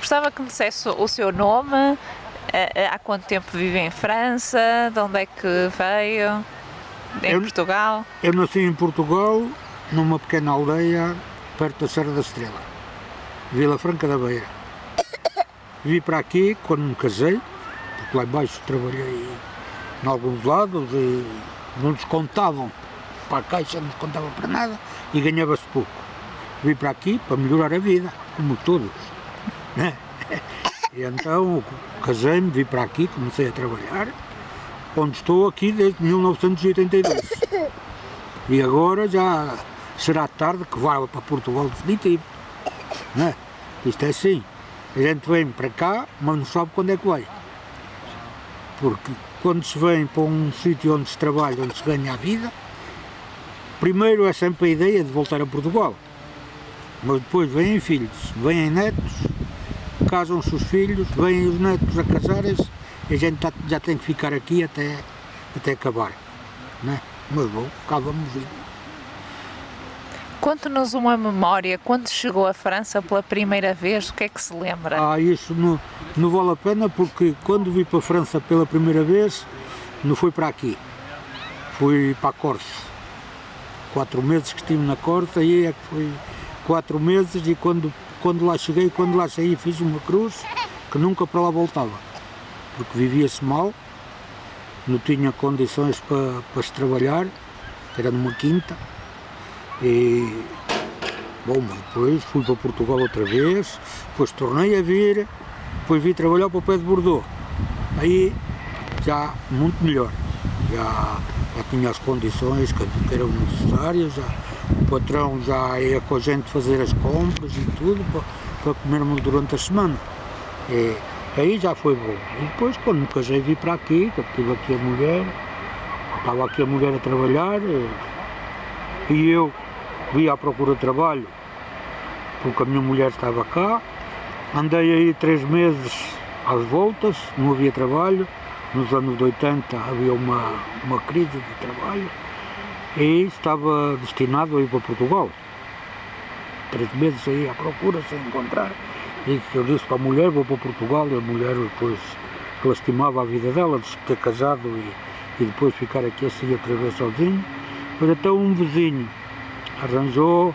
Gostava que me dissesse o seu nome, há quanto tempo vive em França, de onde é que veio, Portugal? Eu nasci em Portugal, numa pequena aldeia perto da Serra da Estrela, Vila Franca da Beira. Vim para aqui quando me casei, porque lá embaixo trabalhei em alguns lados e não descontavam para a caixa, não descontavam para nada e ganhava-se pouco. Vim para aqui para melhorar a vida, como todos, né? E então casei-me, vim para aqui, comecei a trabalhar, onde estou aqui desde 1982. E agora já será tarde que vá para Portugal definitivo, né? Isto é assim, a gente vem para cá, mas não sabe quando é que vai. Porque quando se vem para um sítio onde se trabalha, onde se ganha a vida, primeiro é sempre a ideia de voltar a Portugal. Mas depois vêm filhos, vêm netos, casam-se os filhos, vêm os netos a casarem-se e a gente já tem que ficar aqui até acabar, né? Mas bom, cá vamos ir. Conte-nos uma memória, quando chegou à França pela primeira vez, o que é que se lembra? Isso não vale a pena, porque quando vim para a França pela primeira vez, não fui para aqui, fui para a Corse. 4 meses que estive na Corse, aí é que foi 4 meses e quando lá cheguei, quando lá saí, fiz uma cruz que nunca para lá voltava, porque vivia-se mal, não tinha condições para se trabalhar, era numa quinta. E, bom, depois fui para Portugal outra vez, depois tornei a vir, depois vim trabalhar para o pé de Bordeaux. Aí já muito melhor, já tinha as condições que eram necessárias, o patrão já ia com a gente fazer as compras e tudo para comermos durante a semana. E aí já foi bom. E depois quando me casei vim para aqui, que tive aqui a mulher, estava aqui a mulher a trabalhar e eu vim à procura de trabalho, porque a minha mulher estava cá, andei aí 3 meses às voltas, não havia trabalho, nos anos 80 havia uma crise de trabalho e estava destinado a ir para Portugal. 3 meses aí à procura, sem encontrar, e eu disse para a mulher, vou para Portugal, e a mulher depois lastimava a vida dela, de ter casado e depois ficar aqui assim outra vez sozinho. Mas até um vizinho arranjou,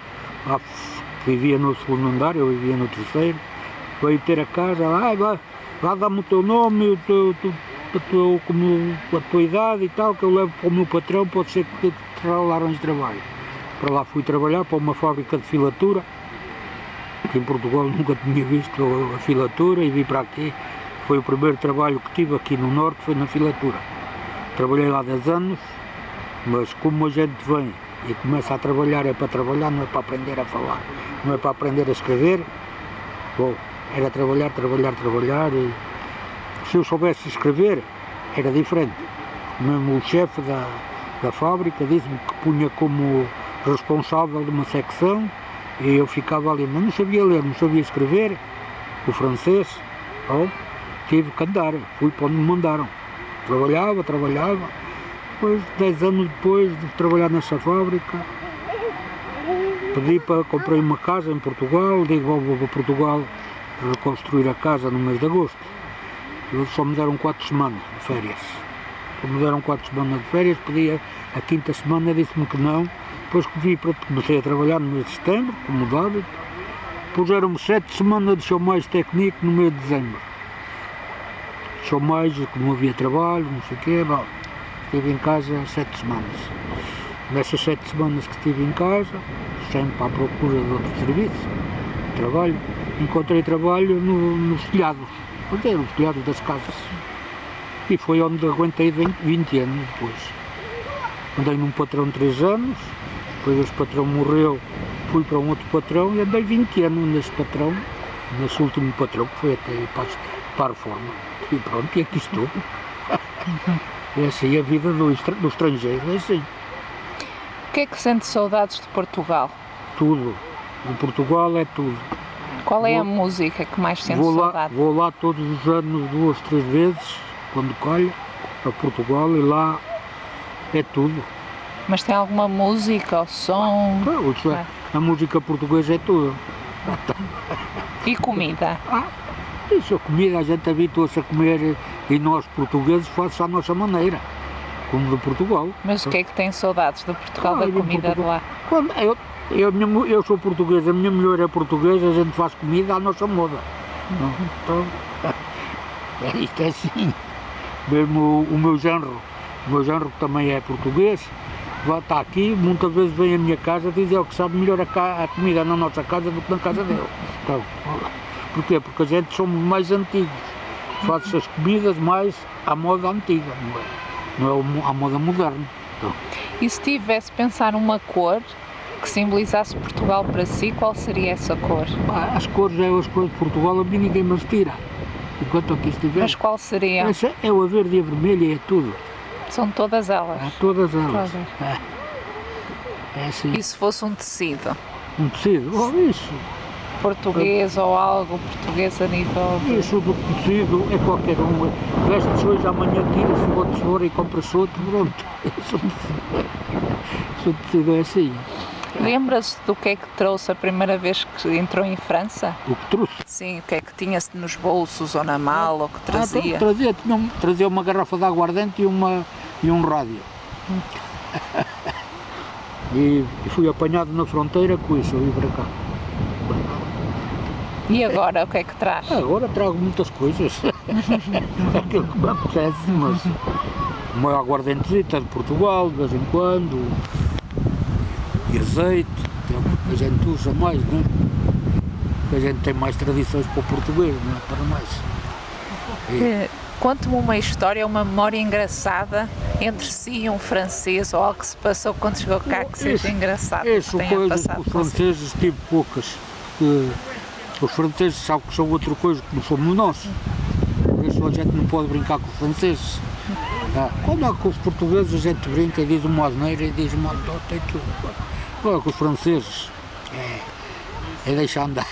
que vivia no 2º andar, eu vivia no 3º, veio ter a casa, vai dar-me o teu nome, a tua idade e tal, que eu levo para o meu patrão, pode ser que lá arranje trabalho. Para lá fui trabalhar para uma fábrica de filatura, que em Portugal nunca tinha visto a filatura, e vim para aqui. Foi o primeiro trabalho que tive aqui no Norte, foi na filatura. Trabalhei lá 10 anos, mas como a gente vem e começa a trabalhar, é para trabalhar, não é para aprender a falar, não é para aprender a escrever. Bom, era trabalhar, e se eu soubesse escrever, era diferente. Mesmo o chefe da fábrica disse-me que punha como responsável de uma secção e eu ficava ali, mas não sabia ler, não sabia escrever, o francês. Bom, tive que andar, fui para onde me mandaram. Trabalhava. Depois, 10 anos depois de trabalhar nessa fábrica, comprei uma casa em Portugal, digo, vou para Portugal reconstruir a casa no mês de agosto. Eles só me deram 4 semanas de férias. Como me deram 4 semanas de férias, pedi a 5ª semana, disse-me que não. Depois que comecei a trabalhar no mês de setembro, como dado, puseram-me 7 semanas de chômage técnico no mês de dezembro. Chômage, que não havia trabalho, não sei o quê, bom. Estive em casa 7 semanas. Nessas 7 semanas que estive em casa, sempre à procura de outro serviço, trabalho, encontrei trabalho nos telhados, nos telhados das casas. E foi onde aguentei 20 anos depois. Andei num patrão 3 anos, depois esse patrão morreu, fui para um outro patrão e andei 20 anos nesse patrão, nesse último patrão, que foi até para a reforma. E pronto, e aqui estou. É assim a vida do estrangeiro, é assim. O que é que sente saudades de Portugal? Tudo. Em Portugal é tudo. Qual é a música que mais sente saudade? Vou lá todos os anos 2, 3 vezes, quando calha, a Portugal, e lá é tudo. Mas tem alguma música ou som? A música portuguesa é tudo. E comida? Isso, a comida a gente habitua-se a comer e nós portugueses fazemos à nossa maneira, como de Portugal. Mas o que é que tem saudades de Portugal, da de comida de lá? Quando eu sou português, a minha mulher é portuguesa, a gente faz comida à nossa moda. Não? Então, isto é assim. Mesmo o meu genro que também é português, está aqui, muitas vezes vem à minha casa dizer que sabe melhor a comida na nossa casa do que na casa dele. Então, porquê? Porque a gente somos mais antigos, faz as comidas mais à moda antiga, não é à moda moderna. Então, E se tivesse pensar uma cor que simbolizasse Portugal para si, qual seria essa cor? as cores de Portugal, a mim ninguém me tira, enquanto aqui estiver. Mas qual seria? Essa é o verde e a vermelha, é tudo. São todas elas. É todas elas. Todas. É assim. E se fosse um tecido? Um tecido, isso. Português ou algo português a nível de... Isso do tecido é qualquer um. Veste-se hoje, amanhã tira-se o outro fora e compra-se outro, pronto. Isso o tecido é assim. Lembra-se do que é que trouxe a primeira vez que entrou em França? O que trouxe? Sim, o que é que tinha nos bolsos ou na mala, ou que trazia? Trazia uma garrafa de aguardente e um rádio. E fui apanhado na fronteira com isso, eu vim para cá. E agora o que é que traz? Agora trago muitas coisas. Aquilo que me apetece, mas uma aguardentezita de Portugal, de vez em quando, e azeite, que a gente usa mais, não é? A gente tem mais tradições para o português, não é? Para mais. Conte-me uma história, uma memória engraçada entre si e um francês, ou algo que se passou quando chegou cá que seja engraçado. Isso, que tenha coisas passado que os franceses tive poucas, porque os franceses sabem que são outra coisa que não somos nós. Por isso a gente não pode brincar com os franceses. Quando há com os portugueses a gente brinca e diz uma asneira e diz uma anedota e tudo. Agora com os franceses é deixar andar.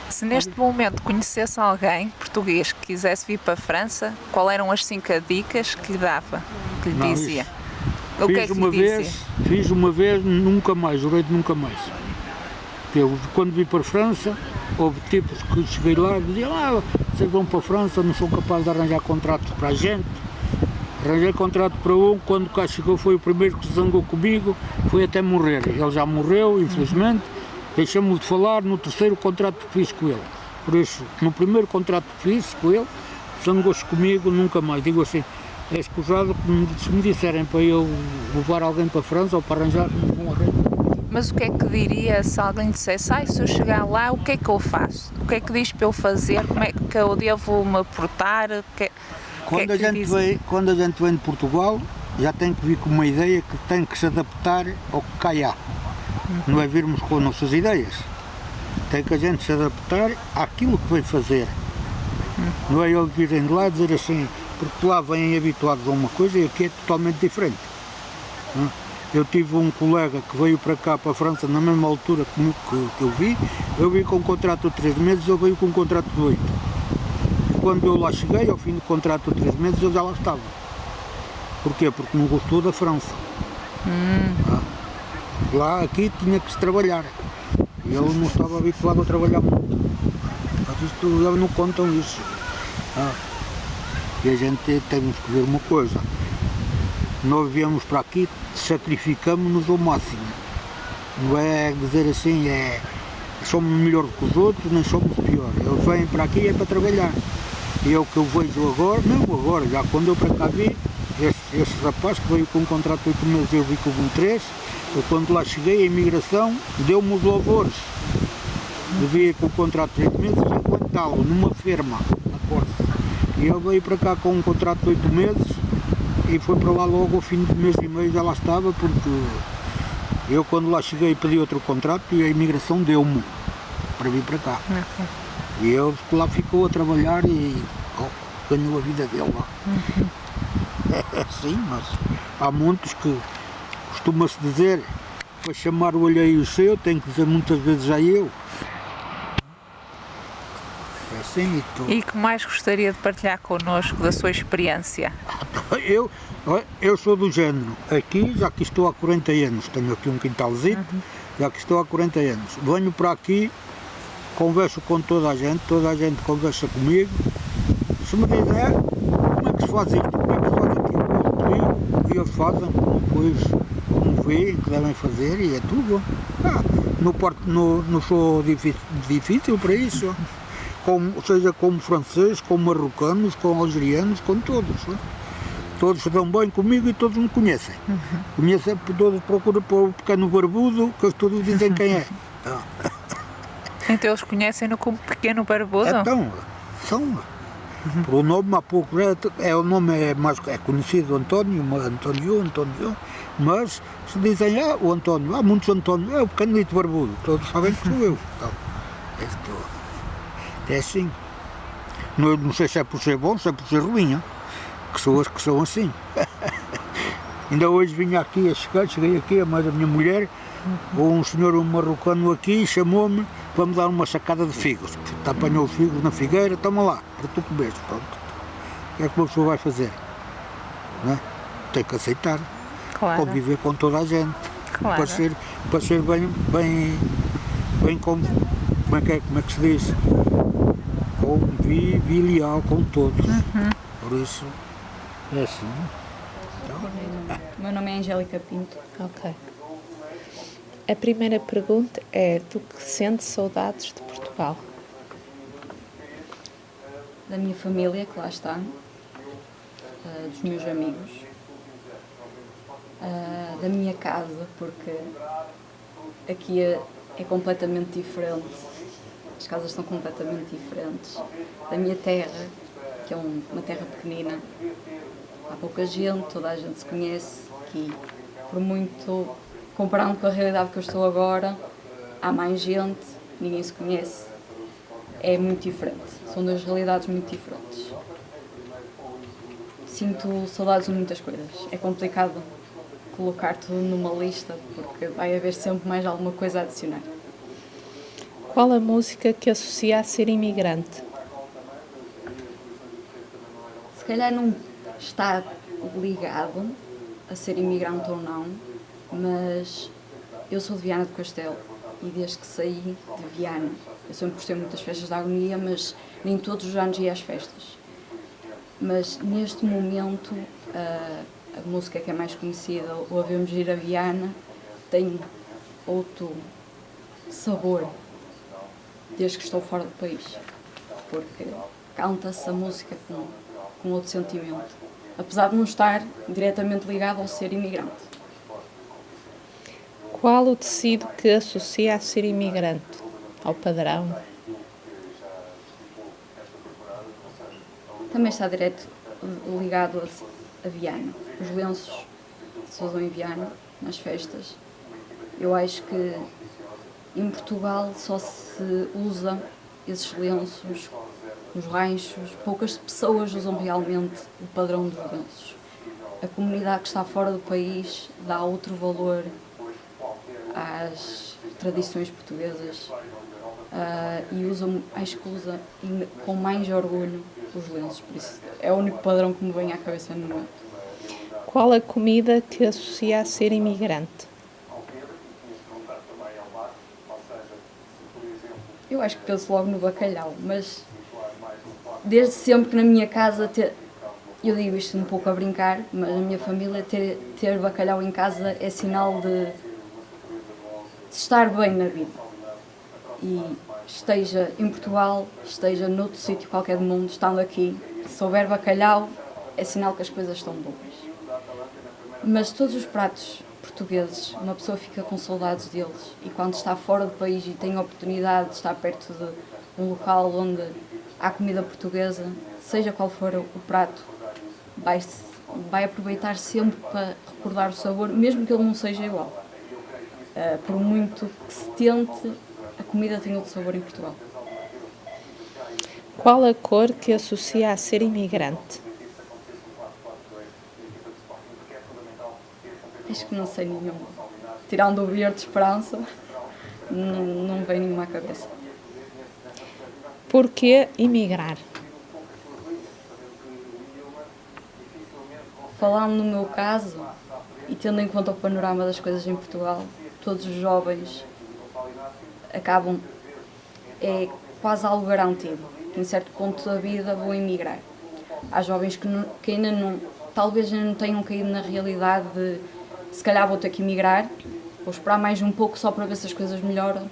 Se neste momento conhecesse alguém português que quisesse vir para a França, qual eram as 5 dicas que lhe dava, que lhe dizia? O que é que lhe dizia? Fiz uma vez, nunca mais, jurei de nunca mais. Eu, quando vim para a França, houve tipos que cheguei lá e diziam: vocês vão para a França, não são capazes de arranjar contratos para a gente. Arranjei contrato para um, quando cá chegou foi o primeiro que se zangou comigo, foi até morrer. Ele já morreu, infelizmente. Deixamos de falar no terceiro contrato que fiz com ele. Por isso, no primeiro contrato que fiz com ele, zangou-se comigo, nunca mais. Digo assim, é escusado que se me disserem para eu levar alguém para a França ou para arranjar, não vão arranjar. Mas o que é que diria se alguém dissesse: se eu chegar lá, o que é que eu faço? O que é que diz para eu fazer? Como é que eu devo me portar? Quando a gente vem de Portugal, já tem que vir com uma ideia que tem que se adaptar ao que cá há. Não é virmos com as nossas ideias. Tem que a gente se adaptar àquilo que vem fazer. Não é eles virem de lá dizer assim, porque lá vêm habituados a uma coisa e aqui é totalmente diferente. Eu tive um colega que veio para cá, para a França, na mesma altura que eu vi com um contrato de 3 meses, ele veio com um contrato de 8. E quando eu lá cheguei, ao fim do contrato de 3 meses, eu já lá estava. Porquê? Porque não gostou da França. Lá, aqui tinha que se trabalhar. E ele não estava habituado a trabalhar muito. Mas isto, eles não contam isso. E a gente temos que ver uma coisa. Nós viemos para aqui, sacrificamos-nos ao máximo. Não é dizer assim, somos melhor que os outros, nem somos pior. Eles vêm para aqui é para trabalhar. E é o que eu vejo agora, não agora, já quando eu para cá vi, esse rapaz que veio com um contrato de 8 meses, eu vi com 3. Eu quando lá cheguei, a imigração deu-me os louvores. Eu vi com o contrato de 8 meses aguentá-lo numa firma, na Corse. E ele veio para cá com um contrato de 8 meses e foi para lá logo ao fim de mês e meio, já lá estava, porque eu quando lá cheguei pedi outro contrato e a imigração deu-me para vir para cá. E ele lá ficou a trabalhar e ganhou a vida dele lá. Sim, mas há muitos que costuma-se dizer, para chamar o alheio seu, tem que dizer muitas vezes já eu. É assim e que mais gostaria de partilhar connosco da sua experiência? Eu sou do género, aqui já que estou há 40 anos, tenho aqui um quintalzito, já que estou há 40 anos. Venho para aqui converso com toda a gente conversa comigo. Se me dizer como é que se faz isto, como é que se faz aquilo, eu digo, e eles fazem, depois como veem que devem fazer e é tudo. Não sou difícil para isso, seja como francês, como marrocanos, com algerianos, com todos. Todos se dão bem comigo e todos me conhecem. Conhecem, todos procuram para o pequeno barbudo, que eles todos dizem quem é. Então eles conhecem-no como Pequeno Barbudo? Então, são. Por o nome há pouco, o nome é mais conhecido, António, mas se dizem, o António, há muitos Antónios, é o pequenito barbudo, todos sabem que sou eu. Então, é assim. Não sei se é por ser bom, se é por ser ruim, que são as que são assim. Ainda hoje vim aqui cheguei aqui, a minha mulher, um senhor marrocano aqui, chamou-me para me dar uma sacada de figos. Apanhou os figos na figueira, toma lá, para tu comeres, pronto. O que é que uma pessoa vai fazer? Não é? Tem que aceitar, conviver com toda a gente, para ser bem como é que se diz? Convivial com todos. Por isso, é assim. Então, meu nome é Angélica Pinto. Ok. A primeira pergunta é: tu que sentes saudades de Portugal? Da minha família, que lá está, dos meus amigos, da minha casa, porque aqui é completamente diferente, as casas são completamente diferentes, da minha terra, que é uma terra pequenina, há pouca gente, toda a gente se conhece, aqui, por muito, comparando com a realidade que eu estou agora, há mais gente, ninguém se conhece, é muito diferente, são duas realidades muito diferentes. Sinto saudades de muitas coisas, é complicado colocar tudo numa lista, porque vai haver sempre mais alguma coisa a adicionar. Qual a música que associa a ser imigrante? Se calhar não está ligado a ser imigrante ou não, mas eu sou de Viana do Castelo e desde que saí de Viana, eu sempre gostei muito das festas da agonia, mas nem todos os anos ia às festas. Mas neste momento a música que é mais conhecida, o Havemos de Ir a Viana, tem outro sabor desde que estou fora do país, porque canta-se a música com outro sentimento, apesar de não estar diretamente ligado ao ser imigrante. Qual o tecido que associa a ser imigrante? Ao padrão? Também está direto ligado a Viana. Os lenços se usam em Viana, nas festas. Eu acho que em Portugal só se usa esses lenços nos ranchos. Poucas pessoas usam realmente o padrão dos lenços. A comunidade que está fora do país dá outro valor às tradições portuguesas e acho que usa com mais orgulho os lenços, por isso é o único padrão que me vem à cabeça no momento. Qual a comida que associa a ser imigrante? Eu acho que penso logo no bacalhau, mas desde sempre que na minha casa, eu digo isto um pouco a brincar, mas na minha família ter bacalhau em casa é sinal de estar bem na vida. E esteja em Portugal, esteja noutro sítio qualquer do mundo, estando aqui, se houver bacalhau, é sinal que as coisas estão boas. Mas todos os pratos portugueses, uma pessoa fica com saudades deles, e quando está fora do país e tem a oportunidade de estar perto de um local onde há comida portuguesa, seja qual for o prato, vai aproveitar sempre para recordar o sabor, mesmo que ele não seja igual. Por muito que se tente, a comida tem outro sabor em Portugal. Qual a cor que associa a ser imigrante? Acho que não sei nenhuma. Tirando o verde de esperança, não vem nenhuma à cabeça. Porquê imigrar? Falando no meu caso, e tendo em conta o panorama das coisas em Portugal, todos os jovens acabam é quase algo garantido, que em certo ponto da vida vou emigrar. Há jovens que ainda não, talvez ainda não tenham caído na realidade de se calhar vou ter que emigrar, vou esperar mais um pouco só para ver se as coisas melhoram.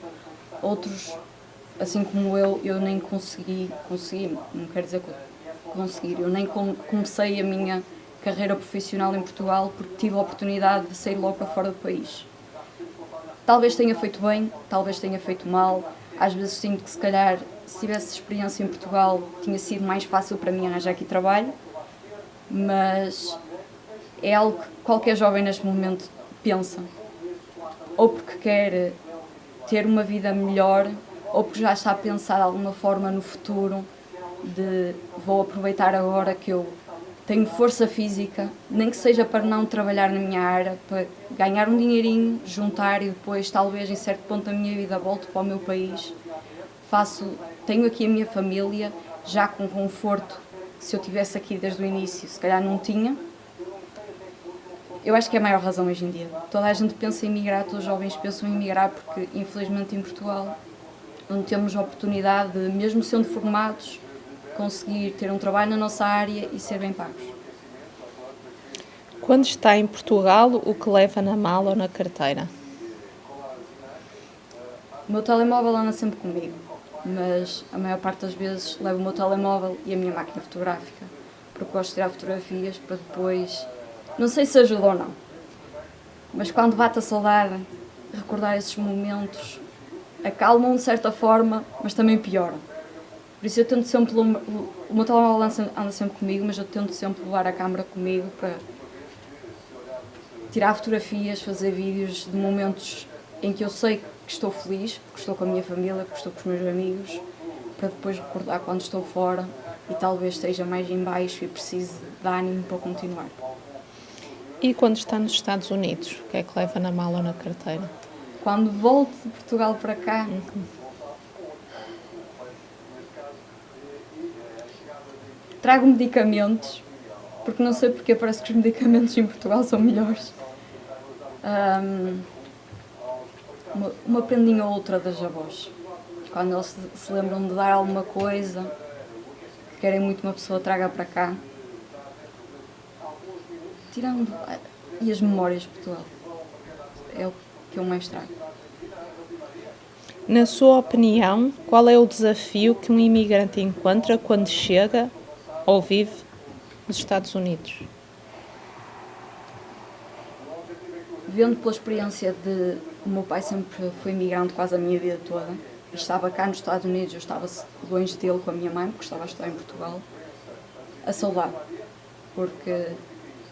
Outros, assim como eu nem consegui, não quero dizer conseguir, eu nem comecei a minha carreira profissional em Portugal porque tive a oportunidade de sair logo para fora do país. Talvez tenha feito bem, talvez tenha feito mal. Às vezes sinto que se calhar se tivesse experiência em Portugal tinha sido mais fácil para mim arranjar aqui trabalho, mas é algo que qualquer jovem neste momento pensa, ou porque quer ter uma vida melhor, ou porque já está a pensar de alguma forma no futuro, de vou aproveitar agora que eu tenho força física, nem que seja para não trabalhar na minha área, para ganhar um dinheirinho, juntar e depois talvez em certo ponto da minha vida volto para o meu país, tenho aqui a minha família, já com conforto, se eu tivesse aqui desde o início, se calhar não tinha. Eu acho que é a maior razão hoje em dia. Toda a gente pensa em emigrar, todos os jovens pensam em emigrar porque infelizmente em Portugal não temos a oportunidade de, mesmo sendo formados, conseguir ter um trabalho na nossa área e ser bem pagos. Quando está em Portugal, o que leva na mala ou na carteira? O meu telemóvel anda sempre comigo, mas a maior parte das vezes levo o meu telemóvel e a minha máquina fotográfica, porque gosto de tirar fotografias para depois, não sei se ajuda ou não, mas quando bate a saudade, recordar esses momentos acalmam de certa forma, mas também pioram. Por isso eu tento sempre, o meu telemóvel anda sempre comigo, mas eu tento sempre levar a câmera comigo para tirar fotografias, fazer vídeos de momentos em que eu sei que estou feliz, porque estou com a minha família, porque estou com os meus amigos, para depois recordar quando estou fora e talvez esteja mais em baixo e precise de ânimo para continuar. E quando está nos Estados Unidos, o que é que leva na mala ou na carteira? Quando volto de Portugal para cá, trago medicamentos, porque não sei porque parece que os medicamentos em Portugal são melhores. Uma prendinha ou outra das avós. Quando eles se lembram de dar alguma coisa, querem muito que uma pessoa traga para cá. Tirando... E as memórias de Portugal. É o que eu mais trago. Na sua opinião, qual é o desafio que um imigrante encontra quando chega ou vive nos Estados Unidos? Vendo pela experiência de... O meu pai sempre foi imigrante quase a minha vida toda. Estava cá nos Estados Unidos, eu estava longe dele com a minha mãe, porque estava a estudar em Portugal. A saudade, porque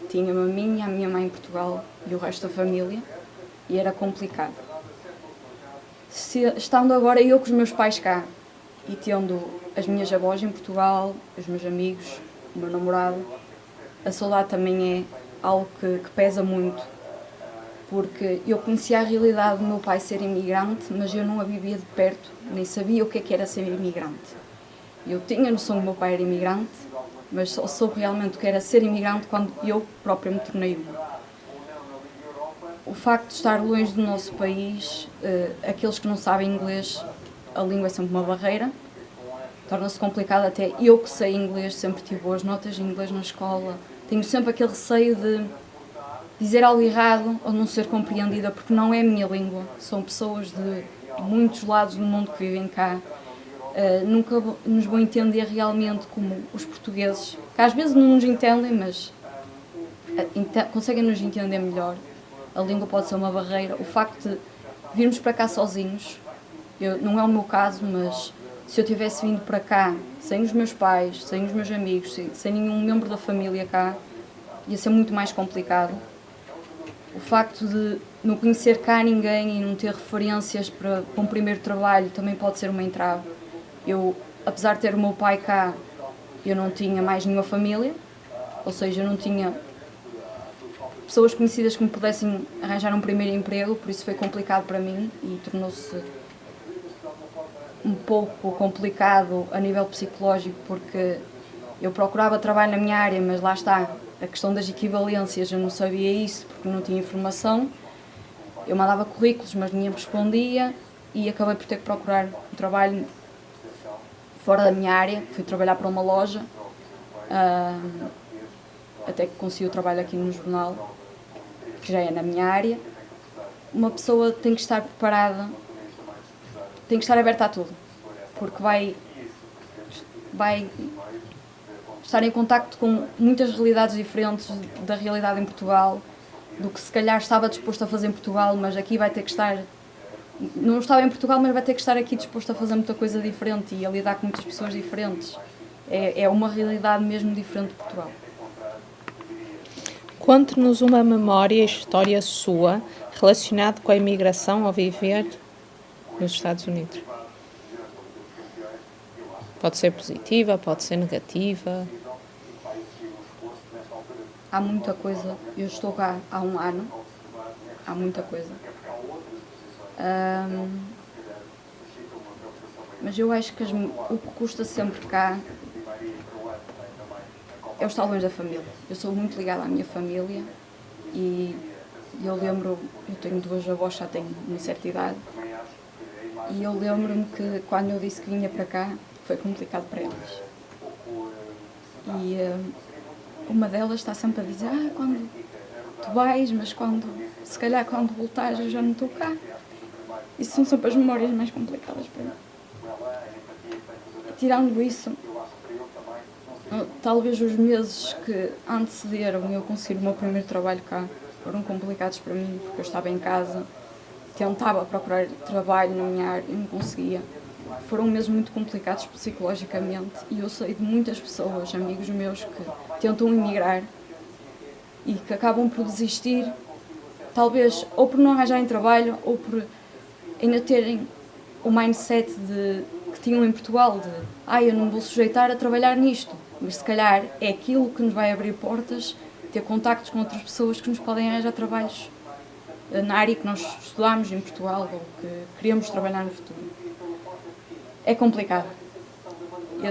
tinha-me a mim e a minha mãe em Portugal e o resto da família, e era complicado. Estando agora eu com os meus pais cá, e tendo as minhas avós em Portugal, os meus amigos, o meu namorado, a saudade também é algo que pesa muito, porque eu conhecia a realidade do meu pai ser imigrante, mas eu não a vivia de perto, nem sabia o que era ser imigrante. Eu tinha noção que o meu pai era imigrante, mas só soube realmente o que era ser imigrante quando eu própria me tornei uma. O facto de estar longe do nosso país, aqueles que não sabem inglês, a língua é sempre uma barreira, torna-se complicado. Até eu que sei inglês, sempre tive boas notas de inglês na escola, tenho sempre aquele receio de dizer algo errado ou não ser compreendida, porque não é a minha língua, são pessoas de muitos lados do mundo que vivem cá. Nunca nos vão entender realmente como os portugueses, que às vezes não nos entendem, mas conseguem nos entender melhor. A língua pode ser uma barreira. O facto de virmos para cá sozinhos, não é o meu caso, mas se eu tivesse vindo para cá sem os meus pais, sem os meus amigos, sem nenhum membro da família cá, ia ser muito mais complicado. O facto de não conhecer cá ninguém e não ter referências para um primeiro trabalho também pode ser uma entrave. Eu, apesar de ter o meu pai cá, eu não tinha mais nenhuma família, ou seja, eu não tinha pessoas conhecidas que me pudessem arranjar um primeiro emprego, por isso foi complicado para mim e tornou-se um pouco complicado a nível psicológico, porque eu procurava trabalho na minha área, mas lá está, a questão das equivalências, eu não sabia isso porque não tinha informação. Eu mandava currículos, mas ninguém me respondia e acabei por ter que procurar um trabalho fora da minha área, fui trabalhar para uma loja, até que consegui o trabalho aqui no jornal, que já é na minha área. Uma pessoa tem que estar preparada, tem que estar aberta a tudo, porque vai estar em contacto com muitas realidades diferentes da realidade em Portugal, do que se calhar estava disposto a fazer em Portugal, mas aqui vai ter que estar... Não estava em Portugal, mas vai ter que estar aqui disposto a fazer muita coisa diferente e a lidar com muitas pessoas diferentes. É uma realidade mesmo diferente de Portugal. Conte-nos uma memória e história sua relacionada com a imigração ao viver nos Estados Unidos. Pode ser positiva, pode ser negativa. Há muita coisa. Eu estou cá há 1 ano. Há muita coisa. Mas eu acho que o que custa sempre cá é os talões da família. Eu sou muito ligada à minha família e eu lembro, eu tenho 2 avós, já tenho uma certa idade, e eu lembro-me que quando eu disse que vinha para cá foi complicado para eles. E uma delas está sempre a dizer, quando tu vais, mas se calhar quando voltares eu já não estou cá. Isso são sempre as memórias mais complicadas para mim. Tirando isso, talvez os meses que antecederam eu conseguir o meu primeiro trabalho cá foram complicados para mim, porque eu estava em casa, tentava procurar trabalho na minha área e não conseguia. Foram meses muito complicados psicologicamente e eu sei de muitas pessoas, amigos meus, que tentam emigrar e que acabam por desistir, talvez ou por não arranjarem trabalho ou por ainda terem o mindset que tinham em Portugal de eu não vou sujeitar a trabalhar nisto, mas se calhar é aquilo que nos vai abrir portas, ter contactos com outras pessoas que nos podem arranjar trabalhos na área que nós estudamos em Portugal ou que queremos trabalhar no futuro. É complicado.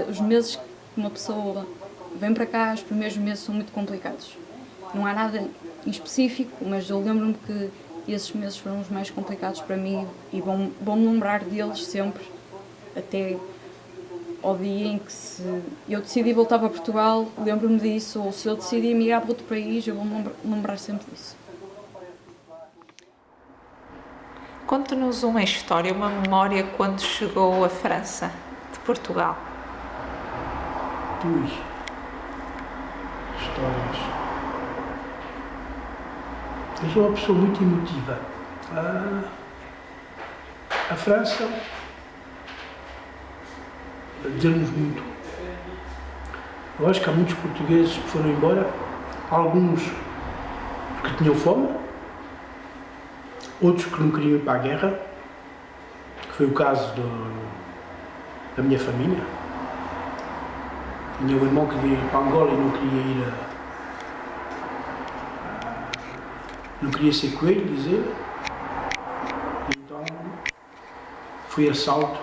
Os meses que uma pessoa vem para cá, os primeiros meses são muito complicados. Não há nada em específico, mas eu lembro-me que esses meses foram os mais complicados para mim e vou-me lembrar deles sempre, até ao dia em que se eu decidi voltar para Portugal, lembro-me disso, ou se eu decidi emigrar para outro país, eu vou-me lembrar sempre disso. Conte-nos uma história, uma memória quando chegou à França, de Portugal. Histórias. Eu sou uma pessoa muito emotiva. A França deu-nos muito. Eu acho que há muitos portugueses que foram embora, alguns porque tinham fome, outros que não queriam ir para a guerra, que foi o caso da minha família. Tinha um irmão que queria ir para Angola e não queria ser coelho, diz ele. Então foi assalto.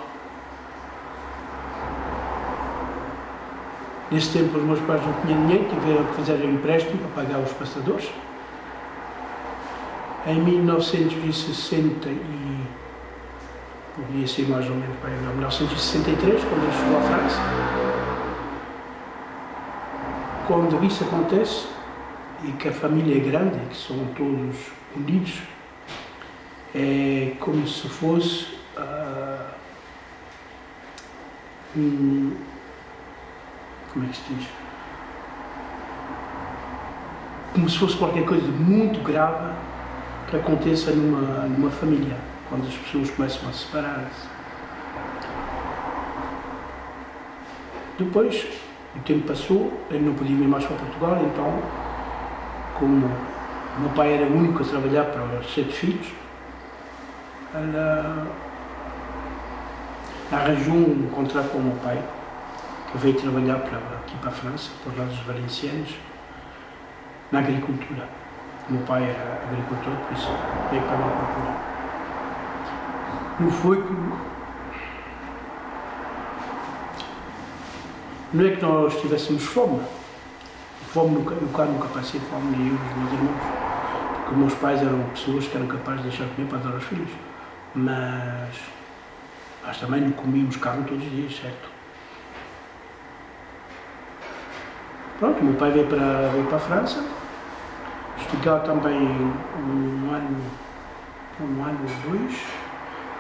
Nesse tempo os meus pais não tinham dinheiro, tiveram que fazer um empréstimo para pagar os passadores. Em 1960 podia ser mais ou menos para 1963, quando ele chegou à França. Quando isso acontece, e que a família é grande, que são todos unidos, é como se fosse como é que se diz? Como se fosse qualquer coisa muito grave que aconteça numa família, quando as pessoas começam a separar-se. Depois, o tempo passou, ele não podia ir mais para Portugal, então, como o meu pai era o único a trabalhar para os 7 filhos, ela arranjou um contrato com o meu pai, que veio trabalhar aqui para a França, para os lados valencianos, na agricultura. O meu pai era agricultor, por isso veio para a agricultura. Não foi que... Não é que nós tivéssemos fome. Eu cá nunca passei fome, nem eu e os meus irmãos. Porque meus pais eram pessoas que eram capazes de deixar comer para dar aos filhos. Mas também não comíamos carne todos os dias, certo? Pronto, o meu pai veio para a França, estudar também um ano ou dois.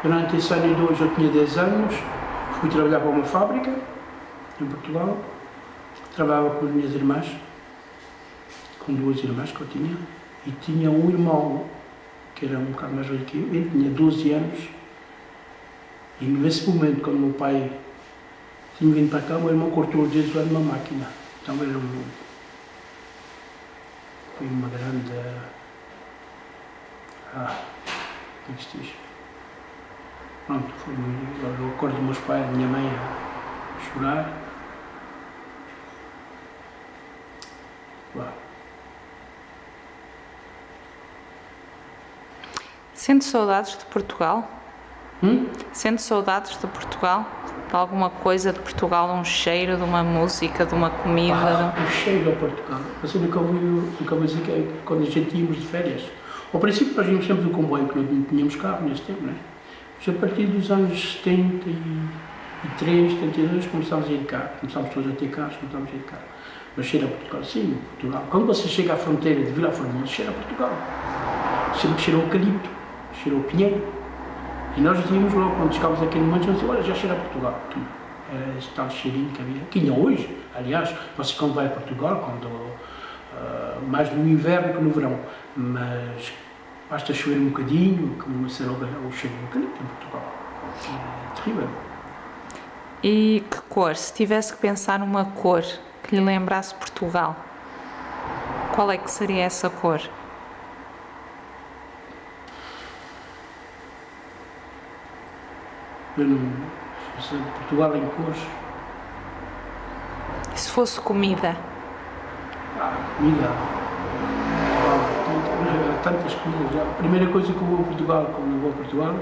Durante esse ano e dois eu tinha 10 anos, fui trabalhar para uma fábrica em Portugal, trabalhava com as minhas irmãs, com 2 irmãs que eu tinha, e tinha um irmão que era um bocado mais velho que eu, ele tinha 12 anos, e nesse momento, quando o meu pai tinha vindo para cá, o meu irmão cortou os dedos lá numa máquina. Então foi uma grande... como é que se diz? Pronto, eu acordo dos meus pais, da minha mãe a chorar. Claro. Sente saudades de Portugal? Sente saudades de Portugal? De alguma coisa de Portugal, um cheiro, de uma música, de uma comida? O cheiro a Portugal. Você nunca vou dizer que é quando a gente íamos de férias. Ao princípio nós íamos sempre do comboio, porque não tínhamos carro nesse tempo, não é? Mas a partir dos anos 73, 72 começámos a ir de carro. Começámos todos a ter carros, começámos a ir de carro. Mas cheira a Portugal, sim, Portugal. Quando você chega à fronteira de Vila Formosa, cheira a Portugal. Sempre cheirou eucalipto, cheirou pinheiro. E nós dizíamos logo, quando chegámos aqui no Monte, olha, já cheira a Portugal. Era esse tal cheirinho que havia. Que ainda hoje, aliás, você quando vai a Portugal, mais no inverno que no verão, mas basta chover um bocadinho, que começa logo o cheiro do eucalipto em Portugal. É terrível. E que cor? Se tivesse que pensar numa cor que lhe lembrasse Portugal, qual é que seria essa cor? Eu não sei, Portugal em cores. E se fosse comida? Comida. Tantas comidas já. A primeira coisa que eu vou a Portugal, quando vou a Portugal,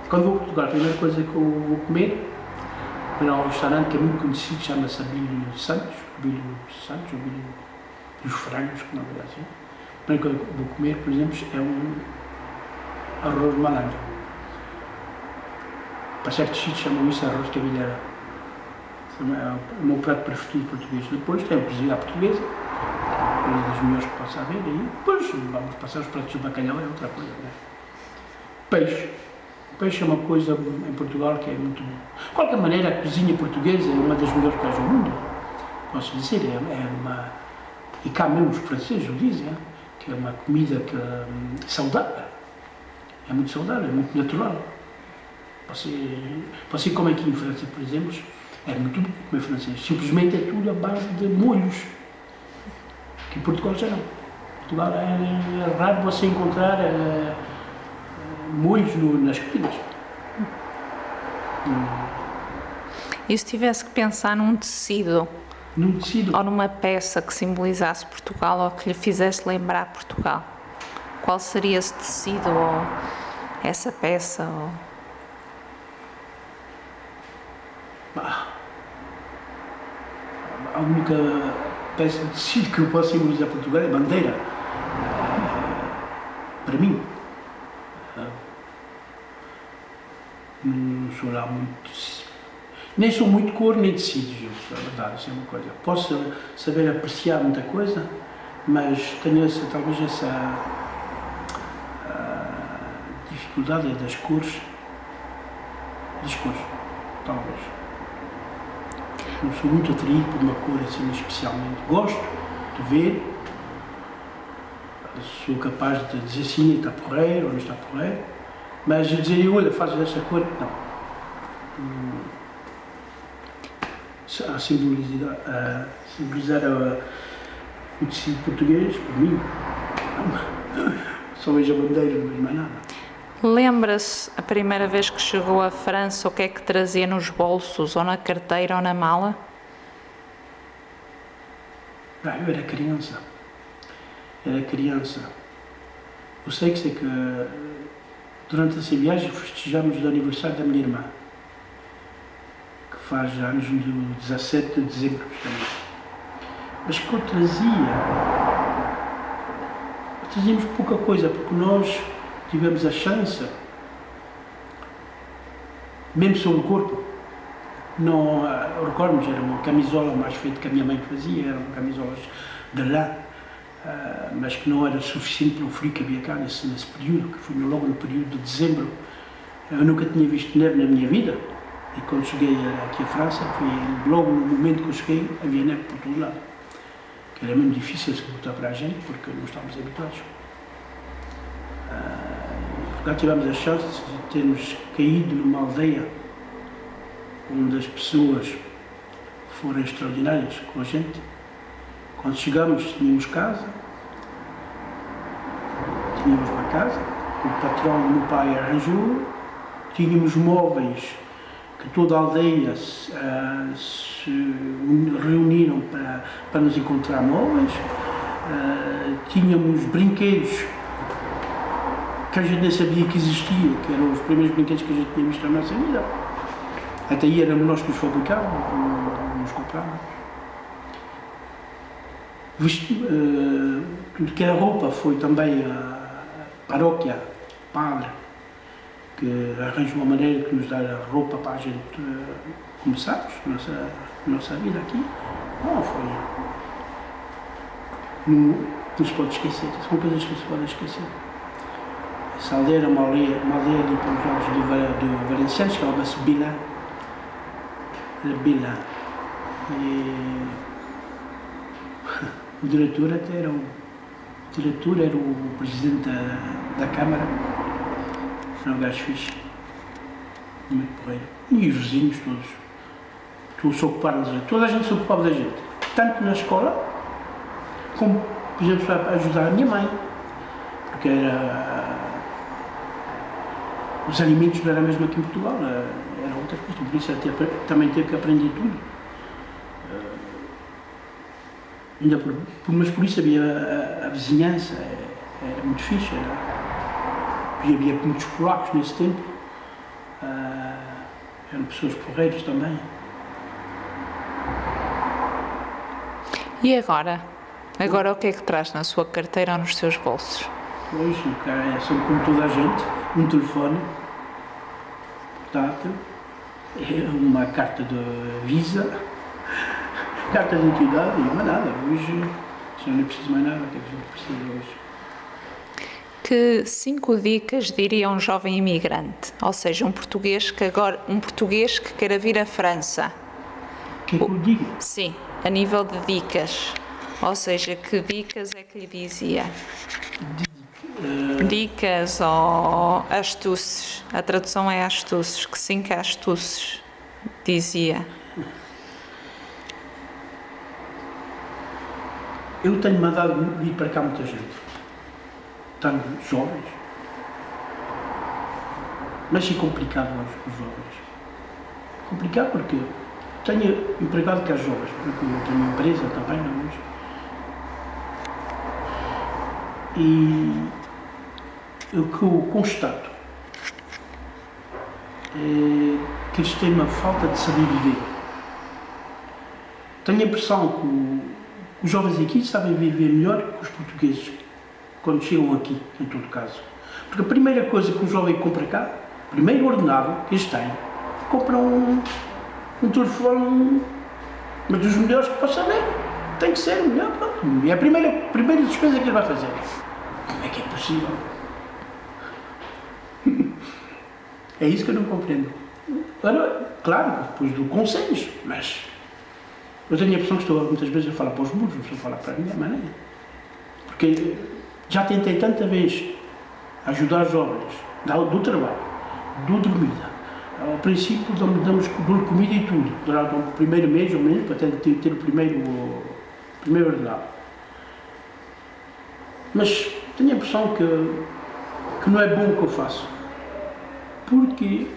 a primeira coisa que eu vou comer é um restaurante que é muito conhecido, chama-se Abílio Santos, ou Abílio dos Frangos, como é assim. A primeira coisa que eu vou comer, por exemplo, é um arroz de malandro. Para certos sítios chamam isso arroz de cavilheira. É o meu prato preferido português. Depois tem a cozida à portuguesa, que é uma das melhores que possa haver, e depois vamos passar os pratos de bacalhau, é outra coisa, não é? Peixe. O peixe é uma coisa em Portugal que é muito bom. De qualquer maneira, a cozinha portuguesa é uma das melhores que há no mundo. Posso dizer, é uma... E cá mesmo os franceses o dizem, que é uma comida saudável. É muito saudável, é muito natural. Você come aqui em França, por exemplo, é muito bom comer francês. Simplesmente é tudo à base de molhos. Que em Portugal já não. Em Portugal é raro você encontrar molhos nas comidas. E se tivesse que pensar num tecido? Num tecido? Ou numa peça que simbolizasse Portugal ou que lhe fizesse lembrar Portugal? Qual seria esse tecido ou essa peça? A única peça de tecido que eu posso simbolizar Portugal é a bandeira. Para mim. Não sou lá muito... Nem sou muito cor, nem tecidos, é verdade, isso é uma coisa. Posso saber apreciar muita coisa, mas tenho talvez essa dificuldade das cores, talvez. Não sou muito atraído por uma cor assim especialmente. Gosto de ver, sou capaz de dizer sim, está porreiro ou não está porreiro, mas de dizer, olha, fazes esta cor, não. A simbolizar o tecido português, para mim, só vejo a bandeira, não vejo mais nada. Lembra-se a primeira vez que chegou à França, o que é que trazia nos bolsos, ou na carteira ou na mala? Eu era criança. Eu sei que durante essa viagem festejamos o aniversário da minha irmã, que faz anos no 17 de dezembro, justamente. Mas que eu trazíamos pouca coisa, porque nós tivemos a chance, mesmo sem um corpo, Não, recordo-me, era uma camisola mais feita que a minha mãe fazia, eram camisolas de lã, mas que não era suficiente para o frio que havia cá nesse período, que foi logo no período de dezembro. Eu nunca tinha visto neve na minha vida, e quando cheguei aqui à França, foi logo no momento que eu cheguei, havia neve por todo lado, que era mesmo difícil se botar para a gente, porque não estávamos habituados. Lá tivemos a chance de termos caído numa aldeia onde as pessoas foram extraordinárias com a gente. Quando chegamos, tínhamos casa, tínhamos uma casa, o patrão do meu pai arranjou, tínhamos móveis que toda a aldeia se reuniram para nos encontrar móveis, tínhamos brinquedos que a gente nem sabia que existia, que eram os primeiros brinquedos que a gente tinha visto na nossa vida. Até aí éramos nós que os fabricávamos, nos comprávamos. Tudo que era roupa foi também a paróquia, o padre, que arranjou uma maneira de nos dar roupa para a gente começarmos nossa vida aqui. Foi. Não se pode esquecer, são coisas que não se podem esquecer. Essa aldeia era uma aldeia ali para os lados de Valenciennes, chamava-se Bilin. Era Bilin. E o diretor até era o presidente da Câmara. Era um gajo fixe. Muito porreiro. E os vizinhos todos. Todos se ocuparam da gente. Toda a gente se ocupava da gente. Tanto na escola, como, por exemplo, para ajudar a minha mãe. Porque os alimentos não eram mesmo aqui em Portugal, era outra coisa, por isso também teve que aprender tudo. Mas por isso havia a vizinhança, era muito fixe, havia muitos polacos nesse tempo, eram pessoas porreiras também. E agora? Agora o que é que traz na sua carteira ou nos seus bolsos? Pois, são como toda a gente, um telefone, portátil, uma carta de Visa, carta de identidade e mais nada. Hoje já não é preciso mais nada, o que é que a gente precisa hoje? Que 5 dicas diria um jovem imigrante, ou seja, um português que queira vir à França? O que é que eu digo? Sim, a nível de dicas, ou seja, que dicas é que lhe dizia? Dicas ou astúcias, a tradução é astúcias, que 5 astúcias dizia? Eu tenho mandado vir para cá muita gente, tanto jovens, mas é complicado hoje com os jovens. Complicado porque tenho empregado cá jovens, porque eu tenho empresa também, não hoje. E o que eu constato é que eles têm uma falta de saber viver. Tenho a impressão que os jovens aqui sabem viver melhor que os portugueses quando chegam aqui, em todo caso. Porque a primeira coisa que um jovem compra cá, o primeiro ordenado que eles têm, compram um telefone, mas dos melhores que possa haver. Tem que ser o melhor, pronto. É a primeira despesa que ele vai fazer. Como é que é possível? É isso que eu não compreendo. Agora, claro, depois do conselhos, mas eu tenho a impressão que estou muitas vezes a falar para os muros, não estou a falar para a minha maneira. Porque já tentei tanta vez ajudar os jovens, do trabalho, do dormida. Ao princípio damos comida e tudo, durante o primeiro mês ou menos, para ter o primeiro ordenado. Mas tenho a impressão que não é bom o que eu faço. Porque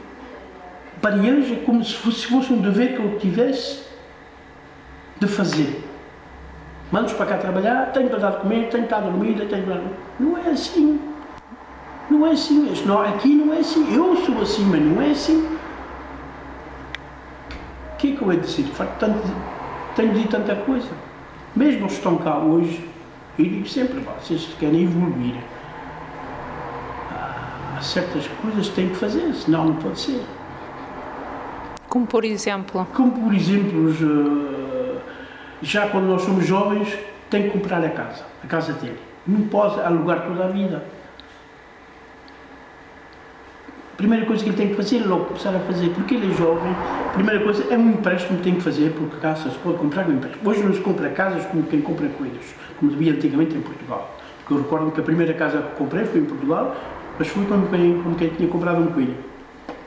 para eles é como se fosse um dever que eu tivesse de fazer. Mando-os para cá trabalhar, tenho para dar de comer, tenho para dar dormida, tenho para... Não é assim. Não é assim. Aqui não é assim. Eu sou assim, mas não é assim. O que é que eu hei de dizer? Tenho de dizer tanta coisa. Mesmo os que estão cá hoje, eu digo sempre, vocês querem evoluir. Há certas coisas que têm que fazer, senão não pode ser. Como por exemplo? Como, por exemplo, já quando nós somos jovens, tem que comprar a casa dele. Não pode alugar toda a vida. A primeira coisa que ele tem que fazer é logo começar a fazer, porque ele é jovem, a primeira coisa é um empréstimo que tem que fazer, porque cá só se pode comprar com empréstimo. Hoje não se compra casas como quem compra coelhos, como devia antigamente em Portugal. Porque eu recordo que a primeira casa que comprei foi em Portugal, mas fui como quem tinha comprado um coelho.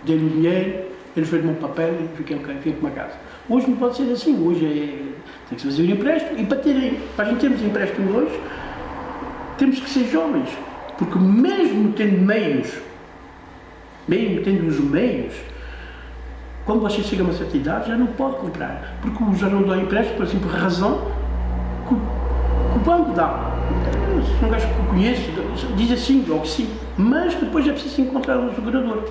Dei-lhe o dinheiro, ele fez-me um papel e fiquei com uma casa. Hoje não pode ser assim, hoje tem que se fazer um empréstimo, e para a gente termos empréstimo hoje, temos que ser jovens, porque mesmo tendo os meios, quando você chega a uma certa idade já não pode comprar, porque já não dá empréstimo por simples razão que o banco dá. Se um gajo que eu conheço diz assim, logo sim, mas depois é preciso encontrar um segurador,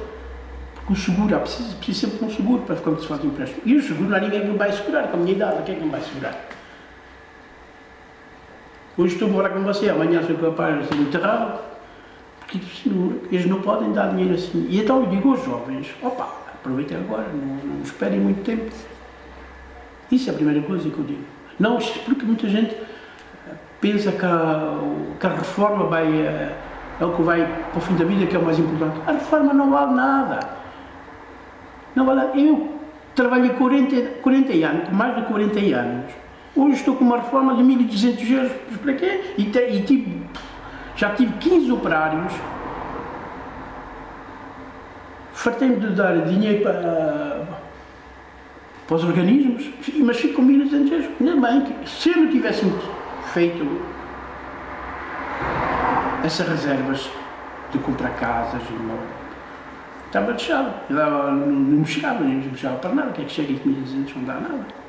porque o seguro, precisa sempre de um seguro para quando se faz empréstimo, e o seguro não há ninguém que me vai segurar, com a minha idade, quem é que me vai segurar? Hoje estou a falar com você, amanhã sou capaz de ser enterrado, porque eles não podem dar dinheiro assim. E então eu digo aos jovens, opa, aproveitem agora, não esperem muito tempo. Isso é a primeira coisa que eu digo. Não, porque muita gente pensa que a reforma é o que vai para o fim da vida, que é o mais importante. A reforma não vale nada. Não vale nada. Eu trabalhei 40 anos, mais de 40 anos. Hoje estou com uma reforma de 1.200 euros, para quê? Já tive 15 operários, fartei-me de dar dinheiro para os organismos, mas fico com 1.200 euros. Ainda bem que, se eu não tivesse feito essas reservas de comprar casas, estava deixado. Não me chegava para nada. O que é que chega em 1.200? Não dá nada.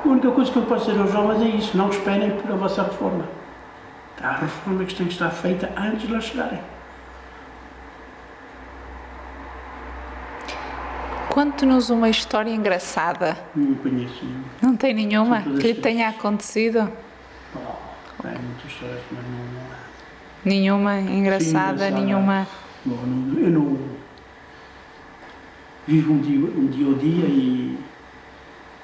A única coisa que eu posso dizer aos jovens é isso, não esperem por a vossa reforma. A reforma que tem que estar feita antes de lá chegarem. Conte-nos uma história engraçada. Não conheço nenhuma. Não tem nenhuma São todas que lhe tristes. tenha acontecido? Há muitas histórias, mas não há. Nenhuma engraçada, Sim, nenhuma... Bom, eu não vivo um dia ao dia e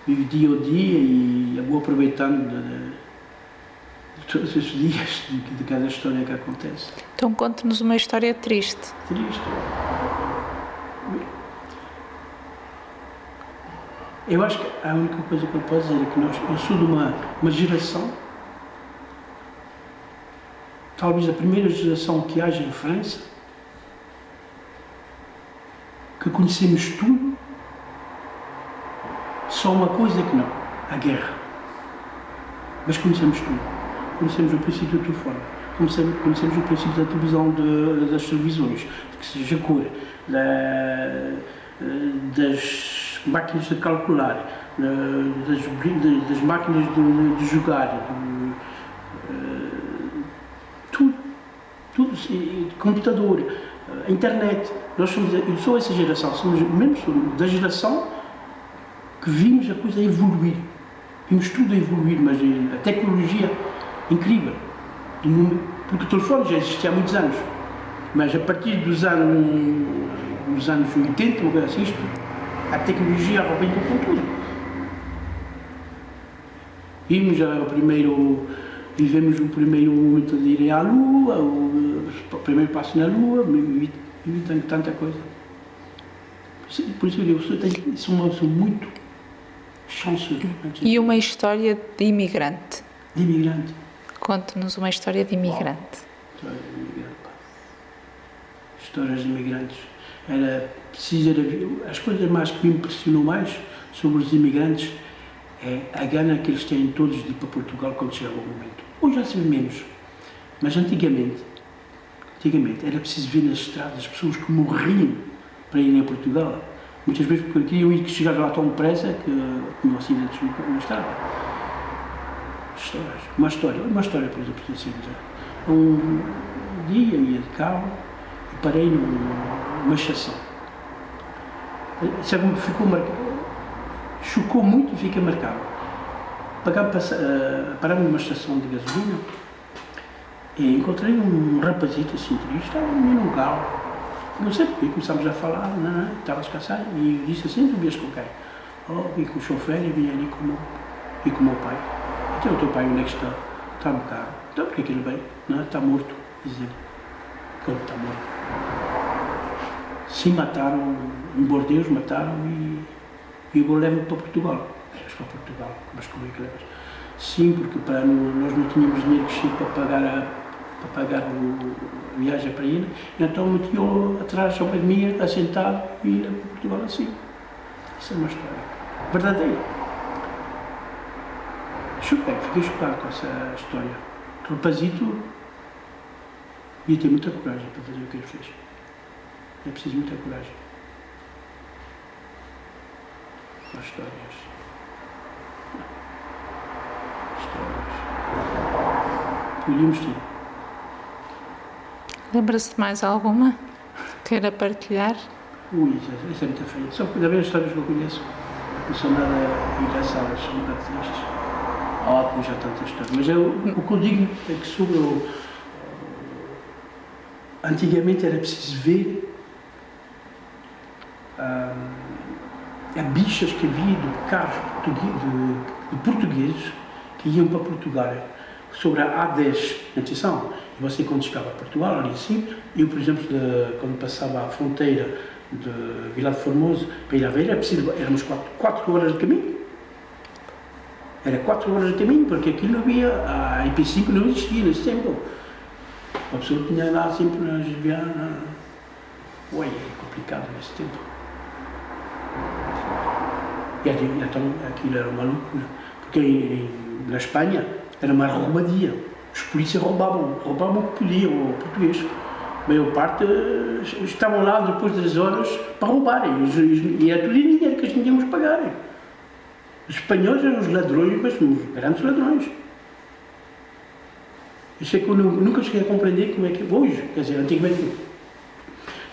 vivo dia ao dia e eu vou aproveitando de todos os dias de cada história que acontece. Então conte-nos uma história triste. Triste. Eu acho que a única coisa que eu posso dizer é que eu sou de uma geração, talvez a primeira geração que haja em França, que conhecemos tudo, só uma coisa que não, a guerra. Mas conhecemos tudo. Conhecemos o princípio do telefone, conhecemos o princípio da televisão, das televisões, que seja cor, das máquinas de calcular, das máquinas de jogar, tudo, computador, internet. Eu sou essa geração, somos da geração que vimos a coisa evoluir. Vimos tudo a evoluir, mas a tecnologia incrível. Porque o telefone já existia há muitos anos, mas a partir dos anos 80, uma coisa assim, a tecnologia arrebentou com tudo. Vivemos o primeiro momento de ir à Lua, o primeiro passo na Lua, e tanta coisa. Por isso eu sou uma pessoa muito chancerosa. E uma história de imigrante. De imigrante. Conte-nos uma história de imigrante. Histórias de imigrante, pá. Histórias de imigrantes. Era preciso as coisas mais que me impressionou mais sobre os imigrantes é a gana que eles têm todos de ir para Portugal quando chega o momento. Hoje já se vê menos, mas antigamente era preciso ver nas estradas as pessoas que morriam para irem a Portugal. Muitas vezes porque queriam ir chegar lá tão depressa que tinham acidentes na estrada. Uma história, por exemplo, assim, um dia ia de carro e parei numa estação. Sabe, ficou marcado, chocou muito e fica marcado. Paramos numa estação de gasolina e encontrei um rapazito assim triste, estava num carro, Não sei porque, começámos a falar, não, estava a descansar, e eu disse assim, tu vias com quem? Oh, vim com o chofer e vim ali com o meu pai. Então o teu pai onde é que está? Está no carro. Então porque é que ele veio? Não, está morto, diz ele. Como está morto? Sim, mataram, em Bordeus mataram e agora levam para Portugal. Levas para Portugal, mas como é que levas? Sim, porque nós não tínhamos dinheiro que chega para pagar a viagem para ele, então meti-o atrás ao pé de mim, assentado, e ia para Portugal assim. Isso é uma história verdadeira. Fiquei chocado com essa história. O rapazito ia ter muita coragem para fazer o que ele fez. É preciso muita coragem. São histórias. Podíamos ter. Lembra-se de mais alguma? Queira partilhar? Ui, isso é muito feio. Só que da vez as histórias que eu conheço não são nada engraçadas, são um bocado tristes. Ótimo, já tantas histórias. Mas o que eu digo é que sobre antigamente era preciso ver a bichas que havia de carros de portugueses que iam para Portugal. Sobre a A10, atenção, e você quando chegava a Portugal, ali assim, eu, por exemplo, quando passava a fronteira de Vila de Formoso para ir a Aveiro, éramos 4 horas de caminho. Era 4 horas de caminho, porque aquilo havia, a IP5 não existia nesse tempo. A pessoa tinha lá sempre a desviar. Ué, é complicado nesse tempo. E então aquilo era uma loucura, porque na Espanha era uma roubadia. Os polícias roubavam o que podiam, o português. A maior parte estavam lá depois das horas para roubarem. E era tudo dinheiro que eles tínhamos que pagar. Os espanhóis eram os ladrões, mas os grandes ladrões. Isso é que eu nunca cheguei a compreender como é que hoje, quer dizer, antigamente